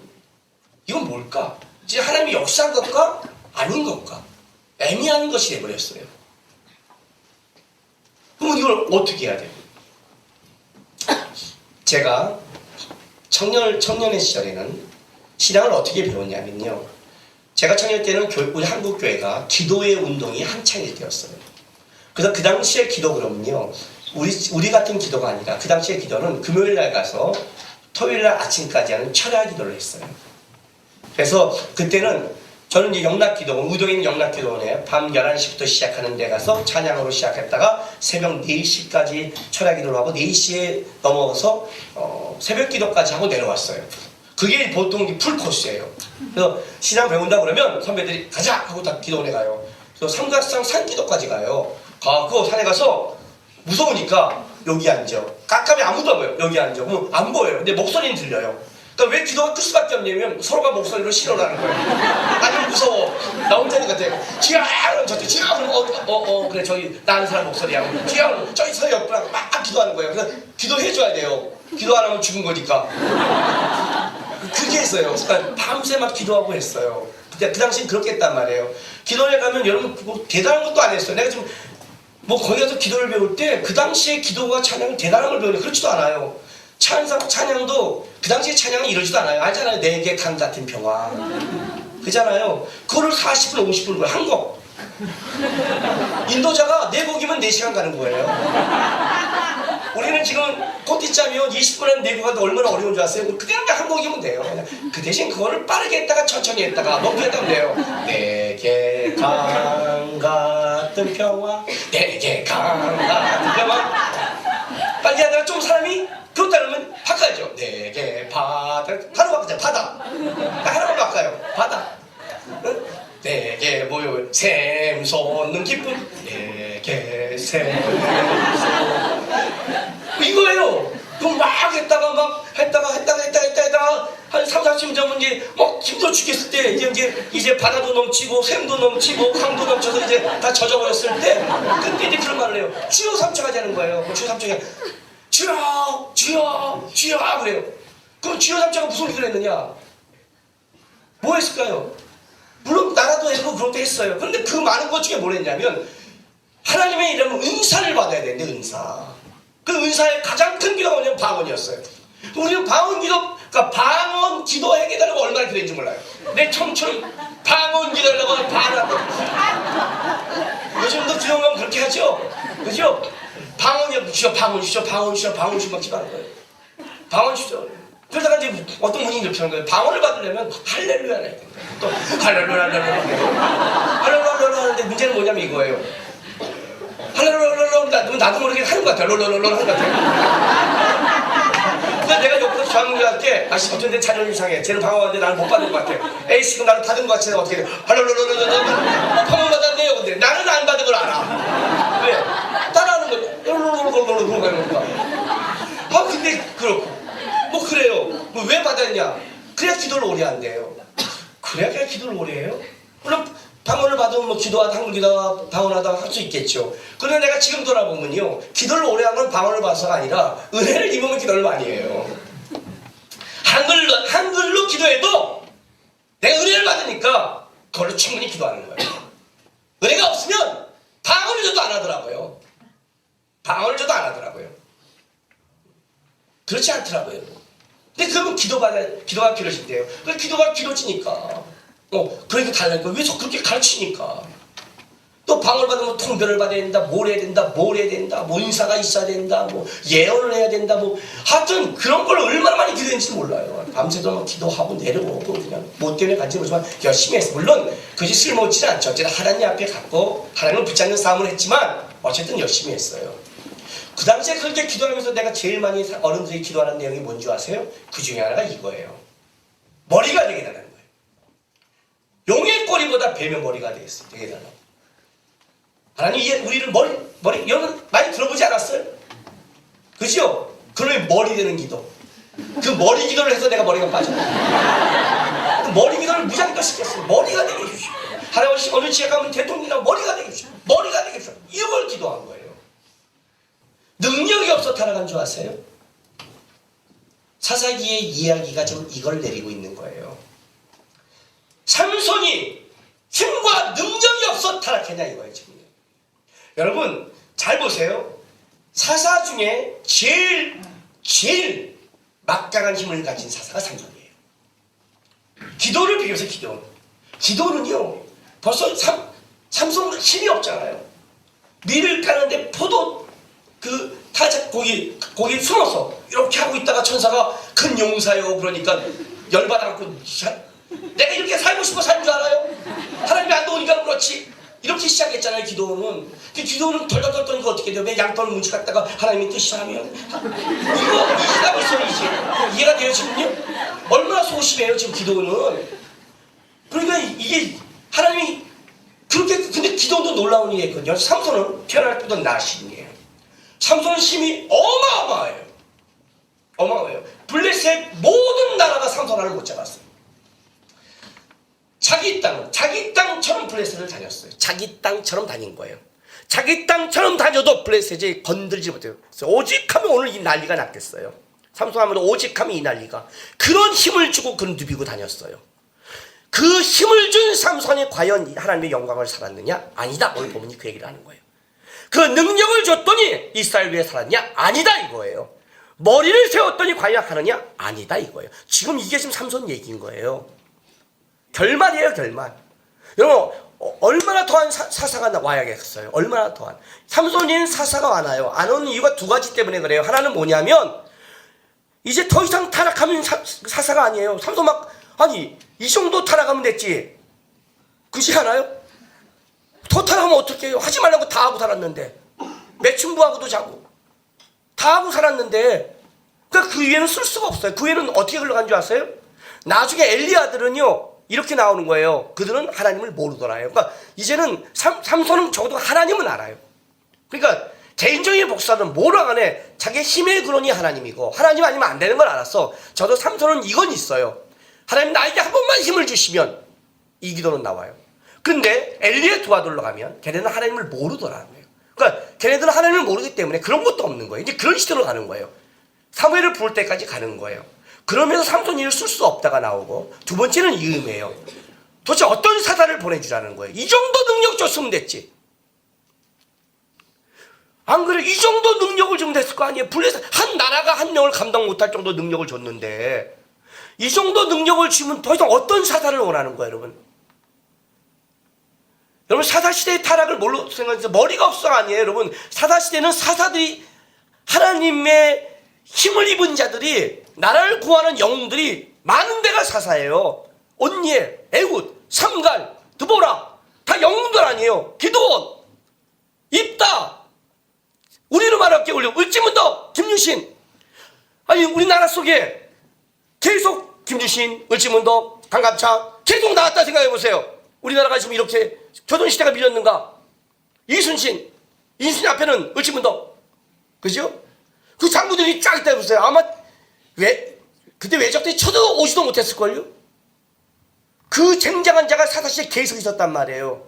이건 뭘까? 이제 하나님이 역사한 것과 아닌 것과 애매한 것이 돼버렸어요. 그럼 이걸 어떻게 해야 돼요? 제가 청년의 시절에는 신앙을 어떻게 배웠냐면요. 제가 청년 때는 우리 한국 교회가 기도의 운동이 한창일 때였어요. 그래서 그 당시에 기도 그러면요. 우리 같은 기도가 아니라 그 당시에 기도는 금요일 날 가서 토요일 날 아침까지 하는 철야 기도를 했어요. 그래서 그때는 저는 이제 영락기도원, 우도에 있는 영락기도원에 밤 11시부터 시작하는 데 가서 찬양으로 시작했다가 새벽 4시까지 철야기도를 하고 4시에 넘어서 새벽 기도까지 하고 내려왔어요. 그게 보통 풀코스예요. 그래서 신앙 배운다 그러면 선배들이 가자! 하고 다 기도원에 가요. 그래서 삼각산 산기도까지 가요. 가고 산에 가서 무서우니까 여기 앉아. 깜깜이 아무도 안 보여요. 여기 앉아. 그럼 안 보여요. 근데 목소리는 들려요. 그러니까 왜 기도가 클 수밖에 없냐면 서로가 목소리로 실어나는 거예요. 아니면 무서워. 나 혼자 있는 것 같아. 지야! 저쪽 지야! 그래 저기 나 아는 사람 목소리야. 지야! 저기 서 옆으로 막 기도하는 거예요. 그래서 기도해줘야 돼요. 기도 안 하면 죽은 거니까. 그렇게 했어요. 그러니까 밤새 막 기도하고 했어요. 그 당시엔 그렇게 했단 말이에요. 기도에 가면 여러분 뭐 대단한 것도 안 했어요. 내가 지금 뭐 거기 가서 기도를 배울 때 그 당시에 기도가 찬양은 대단한 걸 배우는 그렇지도 않아요. 찬양도 그 당시에 찬양은 이러지도 않아요. 알잖아요. 내게 강 같은 평화. 그잖아요. 그거를 40분, 50분 한 곡. 인도자가 4곡이면 4시간 가는 거예요. 우리는 지금 코티짬이요 20분에 4곡 얼마나 어려운 줄 아세요? 그냥 한 곡이면 돼요. 그 대신 그거를 빠르게 했다가 천천히 했다가 높이 했다면 돼요. 내게 강 같은 평화, 내게 강 같은 평화. 빨리 하다가 좀 사람이 그렇다 그러면 바꿔야죠. 내게 바다. 하루 바꾸자. 바다. 하나만 바꿔요. 바다. 내게 뭐요? 샘솟는 기쁨. 내게 샘솟는 이거예요. 그럼 막 했다가 한 3, 40분 전면 이제 막 힘들어 죽겠을 때 이제 바다도 넘치고 샘도 넘치고 강도 넘쳐서 이제 다 젖어버렸을 때 그때 이제 그런 말을 해요. 주여 삼초가 되는 거예요. 주여 삼초가 주여 주여 주여 그래요. 그럼 주여 삼초가 무슨 기도를 했느냐? 뭐 했을까요? 물론 나라도 했고 그런 때 했어요. 그런데 그 많은 것 중에 뭘 했냐면 하나님의 이름은 은사를 받아야 되는데 은사. 그 은사의 가장 큰 기도가 뭐냐면 방언이었어요. 우리는 방언 기도, 그러니까 방언 기도 해달라고 얼마나 기도했는지 몰라요. 내 청춘 방언 기도하려고 반하고. 요즘도 기도 가면 그렇게 하죠? 그죠? 방언이 주셔, 방언 주셔, 방언 주셔, 방언 주셔 막 기도하는 거예요. 방언 주셔. 그러다가 이제 어떤 분이 이렇게 하는 거예요. 방언을 받으려면 할렐루야를 해야 된다. 또 할렐루야, 할렐루야 하는데 문제는 뭐냐면 이거예요. 할렐루야, 나도 모르게 하는 것 같아요. 롤롤롤 하는 것 같아요. 그래서 내가 옆에서 주한국한테 아씨 어쩐데 자존심 상해. 쟤는 방언하는데 나는 못 받은 것 같아. 에이 지금 나는 받은 것 같아. 어떻게 돼? 할렐루야, 방언 받았네요. 근데 나는 안 받은 걸 알아. 왜? 따라하는 거야. 롤롤롤 그러니까. 아 근데 그렇고. 뭐 그래요. 뭐 왜 받았냐? 그래야 기도를 오래 한대요. 그래야 기도를 오래 해요? 물론 방언 방언을 받으면 뭐 기도하다 한글 기도하다 방언하다 할 수 있겠죠. 그런데 내가 지금 돌아보면요, 기도를 오래 한 건 방언을 봐서가 아니라 은혜를 입으면 기도를 많이 해요. 한글로 기도해도 내가 은혜를 받으니까 그걸로 충분히 기도하는 거예요. 은혜가 없으면 방언을 줘도 안 하더라고요. 방언을 줘도 안 하더라고요. 그렇지 않더라고요. 근데 그러면 기도가 길어진대요. 그래서 기도가 길어지니까 그러니까 달라니까 왜 그렇게 가르치니까. 또 방언을 받으면 통변을 받아야 된다, 뭘 해야 된다, 뭐 인사가 있어야 된다, 뭐 예언을 해야 된다, 뭐 하여튼 그런 걸 얼마나 많이 기도했는지 몰라요. 밤새도록 기도하고 내려오고 그냥 뭐 때문에 간지 모르지만 열심히 했어. 물론 그것이 쓸모없지는 않죠. 어쨌든 하나님 앞에 갔고 하나님을 붙잡는 싸움을 했지만 어쨌든 열심히 했어요. 그 당시에 그렇게 기도하면서 내가 제일 많이 어른들이 기도하는 내용이 뭔지 아세요? 그 중에 하나가 이거예요. 머리가 되게 달라는 거예요. 용의 꼬리보다 뱀의 머리가 되게 달라요. 하나님 우리를 머리 여러분 많이 들어보지 않았어요? 그죠? 그러면 머리 되는 기도. 그 머리 기도를 해서 내가 머리가 빠졌어요. 그 머리 기도를 무장도 시켰어요. 머리가 되게 해주시오. 할아버지 어느 지역 가면 대통령이나 머리가 되게 해주시오. 머리가 되게 해주시오. 이걸 기도한 거예요. 능력이 없어 타락한 줄 아세요? 사사기의 이야기가 지금 이걸 내리고 있는 거예요. 삼손이 힘과 능력이 없어 타락했냐 이거예요 지금. 여러분 잘 보세요. 사사 중에 제일 막강한 힘을 가진 사사가 삼손이에요. 기도를 비교해서 기도는요 벌써 삼손 힘이 없잖아요. 밀을 까는데 포도 거기 숨어서 이렇게 하고 있다가 천사가 큰 용사요 그러니까 열받아갖고 내가 이렇게 살고 싶어 산 줄 알아요? 하나님이 안 도우니까 그렇지. 이렇게 시작했잖아요. 기도는. 그 기도는 덜덜덜 떠니까 어떻게 돼요? 왜 양털을 뭉치 갖다가 하나님의 뜻이라면 이거 이해가 있어요. 이제 이해가 돼요 지금요? 얼마나 소심해요 지금 기도는. 그러니까 이게 하나님이 그렇게 근데 기도도 놀라운 일이 있거든요. 삼손은 태어날 때부터 나신이에요. 삼손은 힘이 어마어마해요. 어마어마해요. 블레셋 모든 나라가 삼손 하나를 못 잡았어요. 자기 땅처럼 블레셋을 다녔어요. 자기 땅처럼 다닌 거예요. 자기 땅처럼 다녀도 블레셋이 건들지 못해요. 오직 하면 오늘 이 난리가 났겠어요. 삼손 하면 오직 하면 이 난리가. 그런 힘을 주고 그는 누비고 다녔어요. 그 힘을 준 삼손이 과연 하나님의 영광을 살았느냐? 아니다. 오늘 보면 그 얘기를 하는 거예요. 그 능력을 줬더니 이스라엘 위에 살았냐? 아니다 이거예요. 머리를 세웠더니 과연 하느냐? 아니다 이거예요. 지금 이게 지금 삼손 얘기인 거예요. 결말이에요 결말. 여러분 얼마나 더한 사사가 와야겠어요. 얼마나 더한. 삼손인 사사가 와나요. 안 오는 이유가 두 가지 때문에 그래요. 하나는 뭐냐면 이제 더 이상 타락하면 사사가 아니에요. 삼손 아니 이 정도 타락하면 됐지. 그렇지 않아요? 더 타락하면 어떻게 해요? 하지 말라고 다 하고 살았는데 매춘부하고도 자고 다 하고 살았는데 그러니까 그 위에는 쓸 수가 없어요. 그 위에는 어떻게 흘러간 줄 아세요? 나중에 엘리 아들은요 이렇게 나오는 거예요. 그들은 하나님을 모르더라요. 그러니까 이제는 삼손은 적어도 하나님은 알아요. 그러니까 개인적인 복사는 뭐라 하네 자기 힘의 근원이 하나님이고 하나님 아니면 안 되는 걸 알았어. 저도 삼손은 이건 있어요. 하나님 나에게 한 번만 힘을 주시면 이 기도는 나와요. 근데 엘리의 두 아들로 가면 걔네는 하나님을 모르더라는 거예요. 그러니까 걔네들은 하나님을 모르기 때문에 그런 것도 없는 거예요. 이제 그런 시대로 가는 거예요. 사무엘을 부를 때까지 가는 거예요. 그러면서 삼손 일을 쓸 수 없다가 나오고 두 번째는 이 의미예요. 도대체 어떤 사사를 보내주라는 거예요. 이 정도 능력 줬으면 됐지. 안 그래? 이 정도 능력을 주면 됐을 거 아니에요. 블레셋 한 나라가 한 명을 감당 못할 정도 능력을 줬는데 이 정도 능력을 주면 더 이상 어떤 사사를 원하는 거예요 여러분. 여러분 사사시대의 타락을 뭘로 생각해서 머리가 없어가 아니에요 여러분. 사사시대는 사사들이 하나님의 힘을 입은 자들이 나라를 구하는 영웅들이 많은 데가 사사예요. 온니엘, 에훗, 삼갈, 드보라 다 영웅들 아니에요. 기드온, 입다 우리로 말할게 올려 을지문덕, 김유신. 아니 우리나라 속에 계속 김유신, 을지문덕, 강갑창 계속 나왔다 생각해보세요. 우리나라가 지금 이렇게 조선시대가 밀렸는가? 이순신 앞에는 을지문덕 그죠? 그 장부들이 쫙 있다 해보세요. 아마 그때 외적들이 쳐도 오지도 못했을걸요? 그 쟁장한 자가 사사시에 계속 있었단 말이에요.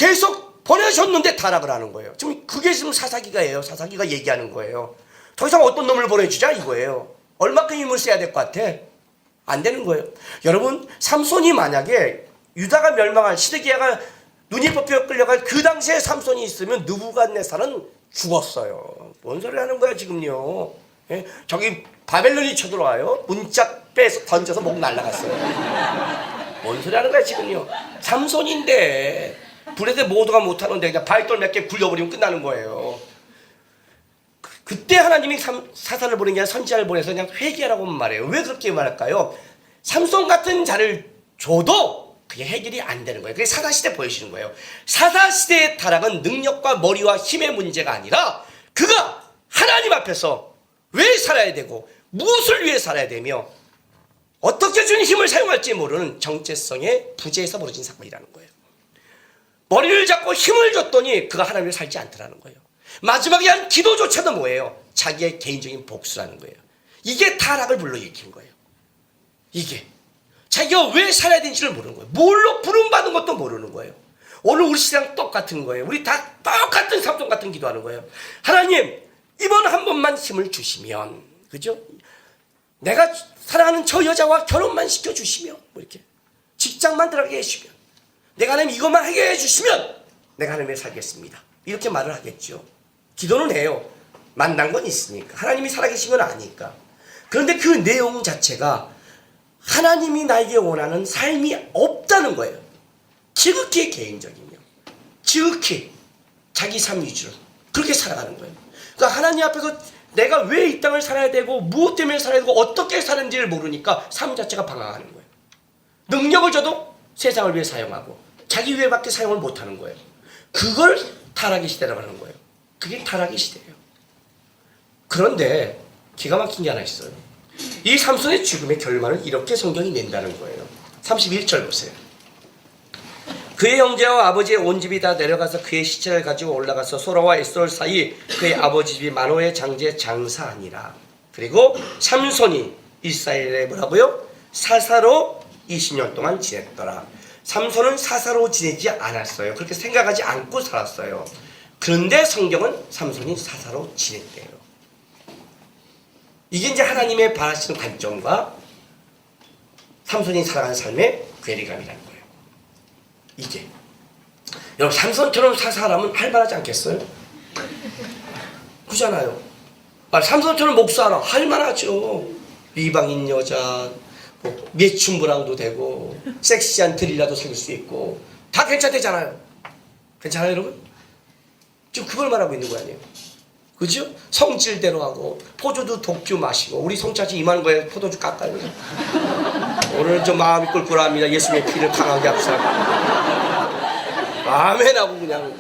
계속 보내셨는데 타락을 하는 거예요. 지금 그게 지금 사사기가예요. 사사기가 얘기하는 거예요. 더 이상 어떤 놈을 보내주자 이거예요. 얼마큼 힘을 써야 될 것 같아? 안 되는 거예요. 여러분, 삼손이 만약에 유다가 멸망할 시드기야가 눈이 뽑혀 끌려갈 그 당시에 삼손이 있으면 느부갓네살은 죽었어요. 뭔 소리 하는 거야 지금요? 예? 저기 바벨론이 쳐들어와요. 문짝 빼서 던져서 목 날라갔어요. 뭔 소리 하는 거야 지금요? 삼손인데 불에서 모두가 못하는데 그냥 발돌 몇 개 굴려버리면 끝나는 거예요. 그때 하나님이 사사를 보낸 게 아니라 선지자를 보내서 그냥 회개하라고 말해요. 왜 그렇게 말할까요? 삼손 같은 자를 줘도 그게 해결이 안 되는 거예요. 그게 사사시대 보여주는 거예요. 사사시대의 타락은 능력과 머리와 힘의 문제가 아니라 그가 하나님 앞에서 왜 살아야 되고 무엇을 위해 살아야 되며 어떻게 주는 힘을 사용할지 모르는 정체성의 부재에서 벌어진 사건이라는 거예요. 머리를 잡고 힘을 줬더니 그가 하나님을 살지 않더라는 거예요. 마지막에 한 기도조차도 뭐예요? 자기의 개인적인 복수라는 거예요. 이게 타락을 불러일으킨 거예요. 이게 자기가 왜 살아야 되는지를 모르는 거예요. 뭘로 부름받은 것도 모르는 거예요. 오늘 우리 시대랑 똑같은 거예요. 우리 다 똑같은 삼손 같은 기도하는 거예요. 하나님, 이번 한 번만 힘을 주시면, 그죠? 내가 사랑하는 저 여자와 결혼만 시켜주시면, 뭐 이렇게 직장만 들어가게 해주시면, 내가 하나님 이것만 하게 해주시면 내가 하나님을 살겠습니다. 이렇게 말을 하겠죠. 기도는 해요. 만난 건 있으니까. 하나님이 살아계신 건 아니까. 그런데 그 내용 자체가 하나님이 나에게 원하는 삶이 없다는 거예요. 지극히 개인적이며 지극히 자기 삶 위주로 그렇게 살아가는 거예요. 그러니까 하나님 앞에서 내가 왜 이 땅을 살아야 되고 무엇 때문에 살아야 되고 어떻게 사는지를 모르니까 삶 자체가 방황하는 거예요. 능력을 줘도 세상을 위해 사용하고 자기 위해밖에 사용을 못하는 거예요. 그걸 타락의 시대라고 하는 거예요. 그게 타락의 시대예요. 그런데 기가 막힌 게 하나 있어요. 이 삼손의 죽음의 결말을 이렇게 성경이 낸다는 거예요. 31절 보세요. 그의 형제와 아버지의 온 집이 다 내려가서 그의 시체를 가지고 올라가서 소라와 에스돌 사이 그의 아버지 집이 마노의 장지에 장사하니라. 그리고 삼손이 이스라엘에 뭐라고요? 사사로 20년 동안 지냈더라. 삼손은 사사로 지내지 않았어요. 그렇게 생각하지 않고 살았어요. 그런데 성경은 삼손이 사사로 지냈대요. 이게 이제 하나님의 바라시는 관점과 삼손이 살아가는 삶의 괴리감이라는 거예요. 이게 여러분 삼손처럼 사사하면 할만하지 않겠어요? 그잖아요. 삼손처럼 목사하라 할만하죠. 이방인 여자 뭐 매춘부랑도 되고 섹시한 드릴라도 사귈 수 있고 다 괜찮대잖아요. 괜찮아요 여러분? 지금 그걸 말하고 있는 거 아니에요? 그죠? 성질대로 하고 포도주 독주 마시고 우리 성차지 임하는 거에 포도주 깎아요. 오늘 좀 마음이 꿀꿀합니다. 예수님의 피를 강하게 합시다. 아멘 하고 그냥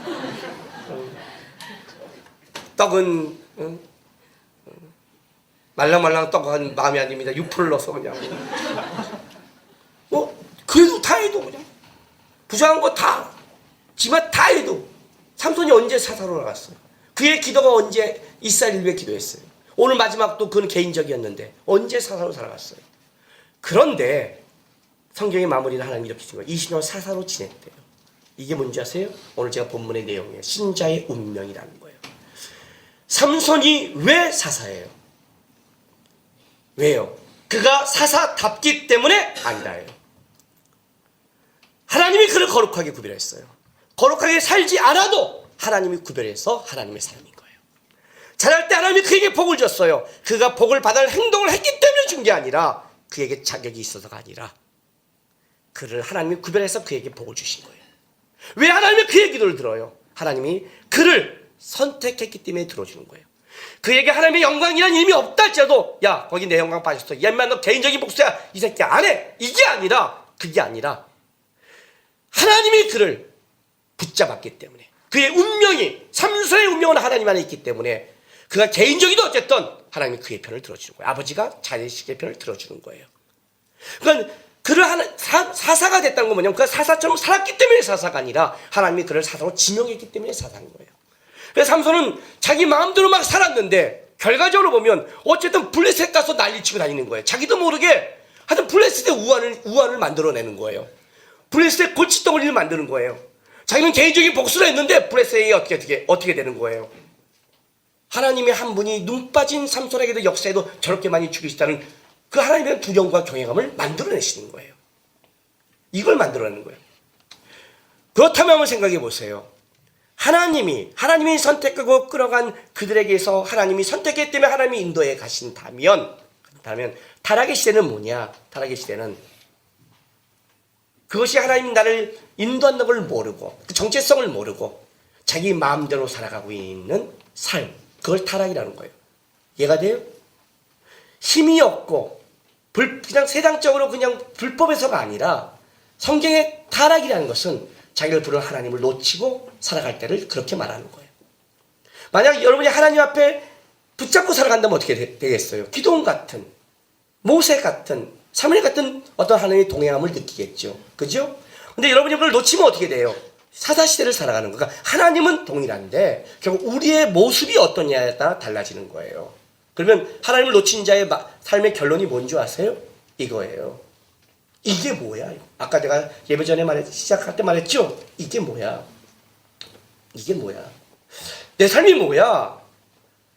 떡은 말랑말랑 떡은 마음이 아닙니다. 6% 넣어서 그냥 그래도 다 해도 그냥 부정한 거 다 지만 다 해도 삼손이 언제 사사로 나갔어요? 그의 기도가 언제 이스라엘을 위해 기도했어요? 오늘 마지막도 그건 개인적이었는데 언제 사사로 살아갔어요? 그런데 성경의 마무리는 하나님이 이렇게 주신 거예요. 20년 사사로 지냈대요. 이게 뭔지 아세요? 오늘 제가 본문의 내용이에요. 신자의 운명이라는 거예요. 삼손이 왜 사사예요? 왜요? 그가 사사답기 때문에 아니라요. 하나님이 그를 거룩하게 구별했어요. 거룩하게 살지 않아도 하나님이 구별해서 하나님의 사람인 거예요. 자랄 때 하나님이 그에게 복을 줬어요. 그가 복을 받을 행동을 했기 때문에 준 게 아니라 그에게 자격이 있어서가 아니라 그를 하나님이 구별해서 그에게 복을 주신 거예요. 왜 하나님이 그의 기도를 들어요? 하나님이 그를 선택했기 때문에 들어주는 거예요. 그에게 하나님의 영광이라는 이름이 없다 할지라도 야 거기 내 영광 빠졌어. 얘만 너 개인적인 복수야. 이 새끼 안 해. 이게 아니라 그게 아니라 하나님이 그를 붙잡았기 때문에 그의 운명이 삼손의 운명은 하나님 안에 있기 때문에 그가 개인적이도 어쨌든 하나님이 그의 편을 들어주는 거예요. 아버지가 자식의 편을 들어주는 거예요. 그러니까 그를 사사가 됐다는 건 뭐냐면 그가 사사처럼 살았기 때문에 사사가 아니라 하나님이 그를 사사로 지명했기 때문에 사사인 거예요. 그래서 삼손은 자기 마음대로 막 살았는데 결과적으로 보면 어쨌든 블레셋 가서 난리치고 다니는 거예요. 자기도 모르게 하여튼 블레셋의 우환을 만들어내는 거예요. 블레셋의 골칫덩어리를 만드는 거예요. 자기는 개인적인 복수를 했는데 블레셋이 어떻게 되는 거예요? 하나님의 한 분이 눈 빠진 삼손에게도 역사에도 저렇게 많이 죽이시다는 그 하나님의 두려움과 경외감을 만들어내시는 거예요. 이걸 만들어내는 거예요. 그렇다면 한번 생각해 보세요. 하나님이 선택하고 끌어간 그들에게서 하나님이 선택했기 때문에 하나님이 인도에 가신다면 타락의 시대는 뭐냐? 타락의 시대는 그것이 하나님이 나를 인도한다는 걸 모르고 그 정체성을 모르고 자기 마음대로 살아가고 있는 삶, 그걸 타락이라는 거예요. 이해가 돼요? 힘이 없고 그냥 세상적으로 그냥 불법에서가 아니라 성경의 타락이라는 것은 자기를 부른 하나님을 놓치고 살아갈 때를 그렇게 말하는 거예요. 만약 여러분이 하나님 앞에 붙잡고 살아간다면 어떻게 되겠어요? 기도원 같은, 모세 같은, 사무엘 같은 어떤 하나님의 동행함을 느끼겠죠. 그죠? 근데 여러분이 그걸 놓치면 어떻게 돼요? 사사시대를 살아가는 거예요. 그러니까 하나님은 동일한데 결국 우리의 모습이 어떠냐에 따라 달라지는 거예요. 그러면 하나님을 놓친 자의 삶의 결론이 뭔지 아세요? 이거예요. 이게 뭐야? 아까 내가 예배 전에 시작할 때 말했죠? 이게 뭐야? 이게 뭐야? 내 삶이 뭐야?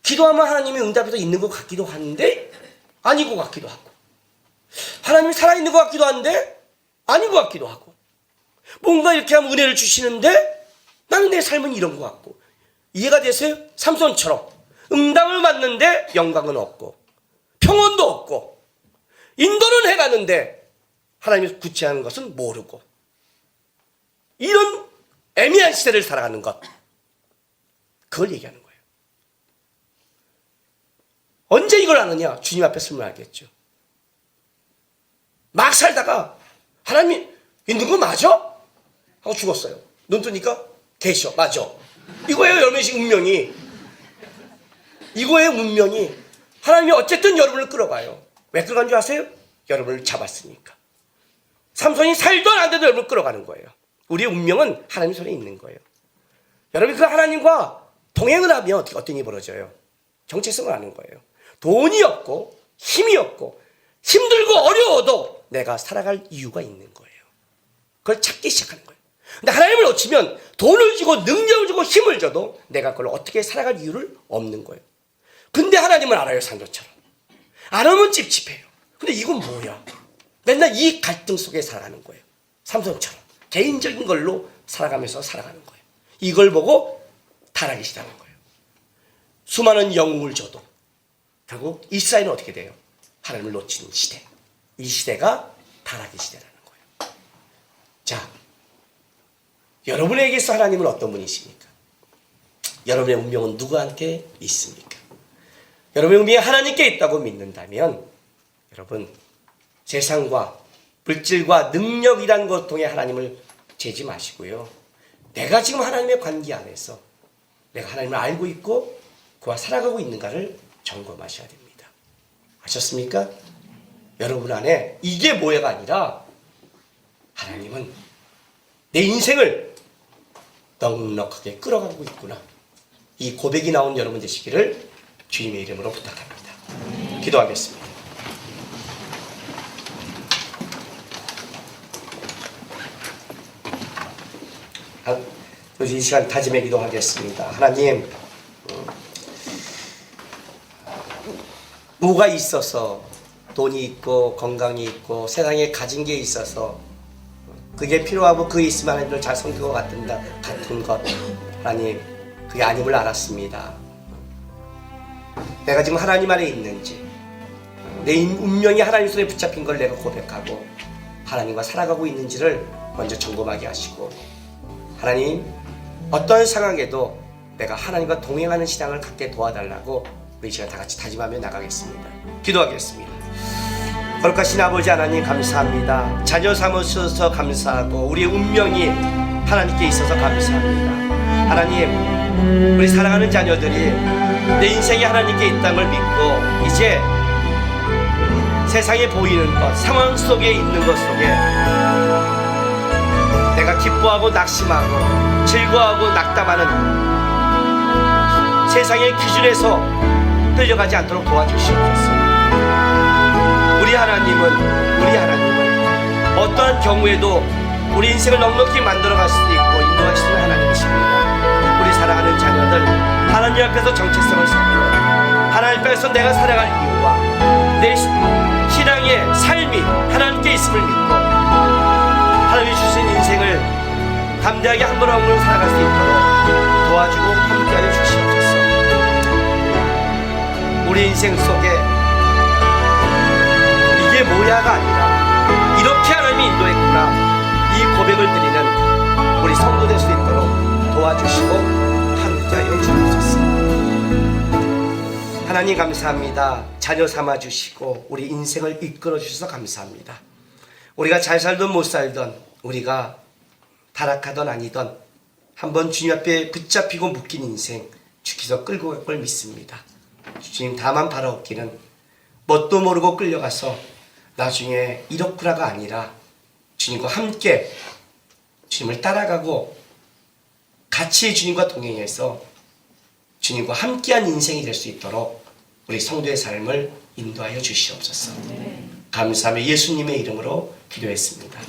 기도하면 하나님이 응답해서 있는 것 같기도 한데 아닌 것 같기도 하고, 하나님이 살아있는 것 같기도 한데 아닌 것 같기도 하고, 뭔가 이렇게 하면 은혜를 주시는데 나는 내 삶은 이런 것 같고. 이해가 되세요? 삼손처럼 응답을 받는데 영광은 없고 평온도 없고 인도는 해가는데 하나님이 구체하는 것은 모르고, 이런 애매한 시대를 살아가는 것, 그걸 얘기하는 거예요. 언제 이걸 아느냐? 주님 앞에 서면 알겠죠. 막 살다가 하나님이 있는 거 맞아? 하고 죽었어요. 눈 뜨니까 계셔. 맞아. 이거예요. 여러분의 운명이. 이거예요. 운명이. 하나님이 어쨌든 여러분을 끌어가요. 왜 끌어간 줄 아세요? 여러분을 잡았으니까. 삼손이 살도 안 돼도 여러분을 끌어가는 거예요. 우리의 운명은 하나님 손에 있는 거예요. 여러분이 그 하나님과 동행을 하면 어떤 일이 벌어져요? 정체성을 아는 거예요. 돈이 없고 힘이 없고 힘들고 어려워도 내가 살아갈 이유가 있는 거예요. 그걸 찾기 시작하는 거예요. 근데 하나님을 놓치면 돈을 주고 능력을 주고 힘을 줘도 내가 그걸 어떻게 살아갈 이유를 없는 거예요. 근데 하나님을 알아요. 산조처럼. 안 하면 찝찝해요. 근데 이건 뭐야? 맨날 이 갈등 속에 살아가는 거예요. 삼손처럼 개인적인 걸로 살아가면서 살아가는 거예요. 이걸 보고 타락이 시작하는 거예요. 수많은 영웅을 줘도 결국 이 사회는 어떻게 돼요? 하나님을 놓치는 시대. 이 시대가 타락의 시대라는 거예요. 자, 여러분에게서 하나님은 어떤 분이십니까? 여러분의 운명은 누구한테 있습니까? 여러분의 운명이 하나님께 있다고 믿는다면 여러분, 세상과 물질과 능력이란 것 통해 하나님을 재지 마시고요. 내가 지금 하나님의 관계 안에서 내가 하나님을 알고 있고 그와 살아가고 있는가를 점검하셔야 됩니다. 아셨습니까? 여러분 안에 이게 뭐야가 아니라 하나님은 내 인생을 넉넉하게 끌어가고 있구나. 이 고백이 나온 여러분 되시기를 주님의 이름으로 부탁합니다. 기도하겠습니다. 이 시간 다짐의 기도하겠습니다. 하나님, 뭐가 있어서 돈이 있고 건강이 있고 세상에 가진 게 있어서 그게 필요하고 그게 있으면 하나님을 잘 섬길 것 같은 것, 하나님, 그게 아님을 알았습니다. 내가 지금 하나님 안에 있는지, 내 운명이 하나님 손에 붙잡힌 걸 내가 고백하고 하나님과 살아가고 있는지를 먼저 점검하게 하시고, 하나님, 어떤 상황에도 내가 하나님과 동행하는 신앙을 갖게 도와달라고 우리 시간 다 같이 다짐하며 나가겠습니다. 기도하겠습니다. 거룩하신 아버지 하나님, 감사합니다. 자녀 삼으셔서 감사하고 우리의 운명이 하나님께 있어서 감사합니다. 하나님, 우리 사랑하는 자녀들이 내 인생이 하나님께 있다는 걸 믿고 이제 세상에 보이는 것, 상황 속에 있는 것 속에 내가 기뻐하고 낙심하고 즐거워하고 낙담하는 세상의 기준에서 끌려가지 않도록 도와주시옵소서. 우리 하나님은 어떠한 경우에도 우리 인생을 넉넉히 만들어갈 수도 있고 인도하시는 하나님이십니다. 우리 사랑하는 자녀들, 하나님 앞에서 정체성을 세우고 하나님 앞에서 내가 살아갈 이유와 내 신앙의 삶이 하나님께 있음을 믿고 하나님이 주신 인생을 담대하게 한 걸음 한 걸음 살아갈 수 있도록 도와주고 함께하여 주시옵소서. 우리 인생 속에 이게 뭐야가 아니라 이렇게 하나님이 인도했구나, 이 고백을 드리는 우리 성도 될 수 있도록 도와주시고 함께하여 주옵소서. 하나님 감사합니다. 자녀 삼아주시고 우리 인생을 이끌어 주셔서 감사합니다. 우리가 잘 살든 못 살든, 우리가 타락하던 아니던 한번 주님 앞에 붙잡히고 묶인 인생 주께서 끌고 갈 걸 믿습니다. 주님 다만 바라옵기는 뭣도 모르고 끌려가서 나중에 이렇구라가 아니라 주님과 함께 주님을 따라가고 같이 주님과 동행해서 주님과 함께한 인생이 될 수 있도록 우리 성도의 삶을 인도하여 주시옵소서. 감사하며 예수님의 이름으로 기도했습니다.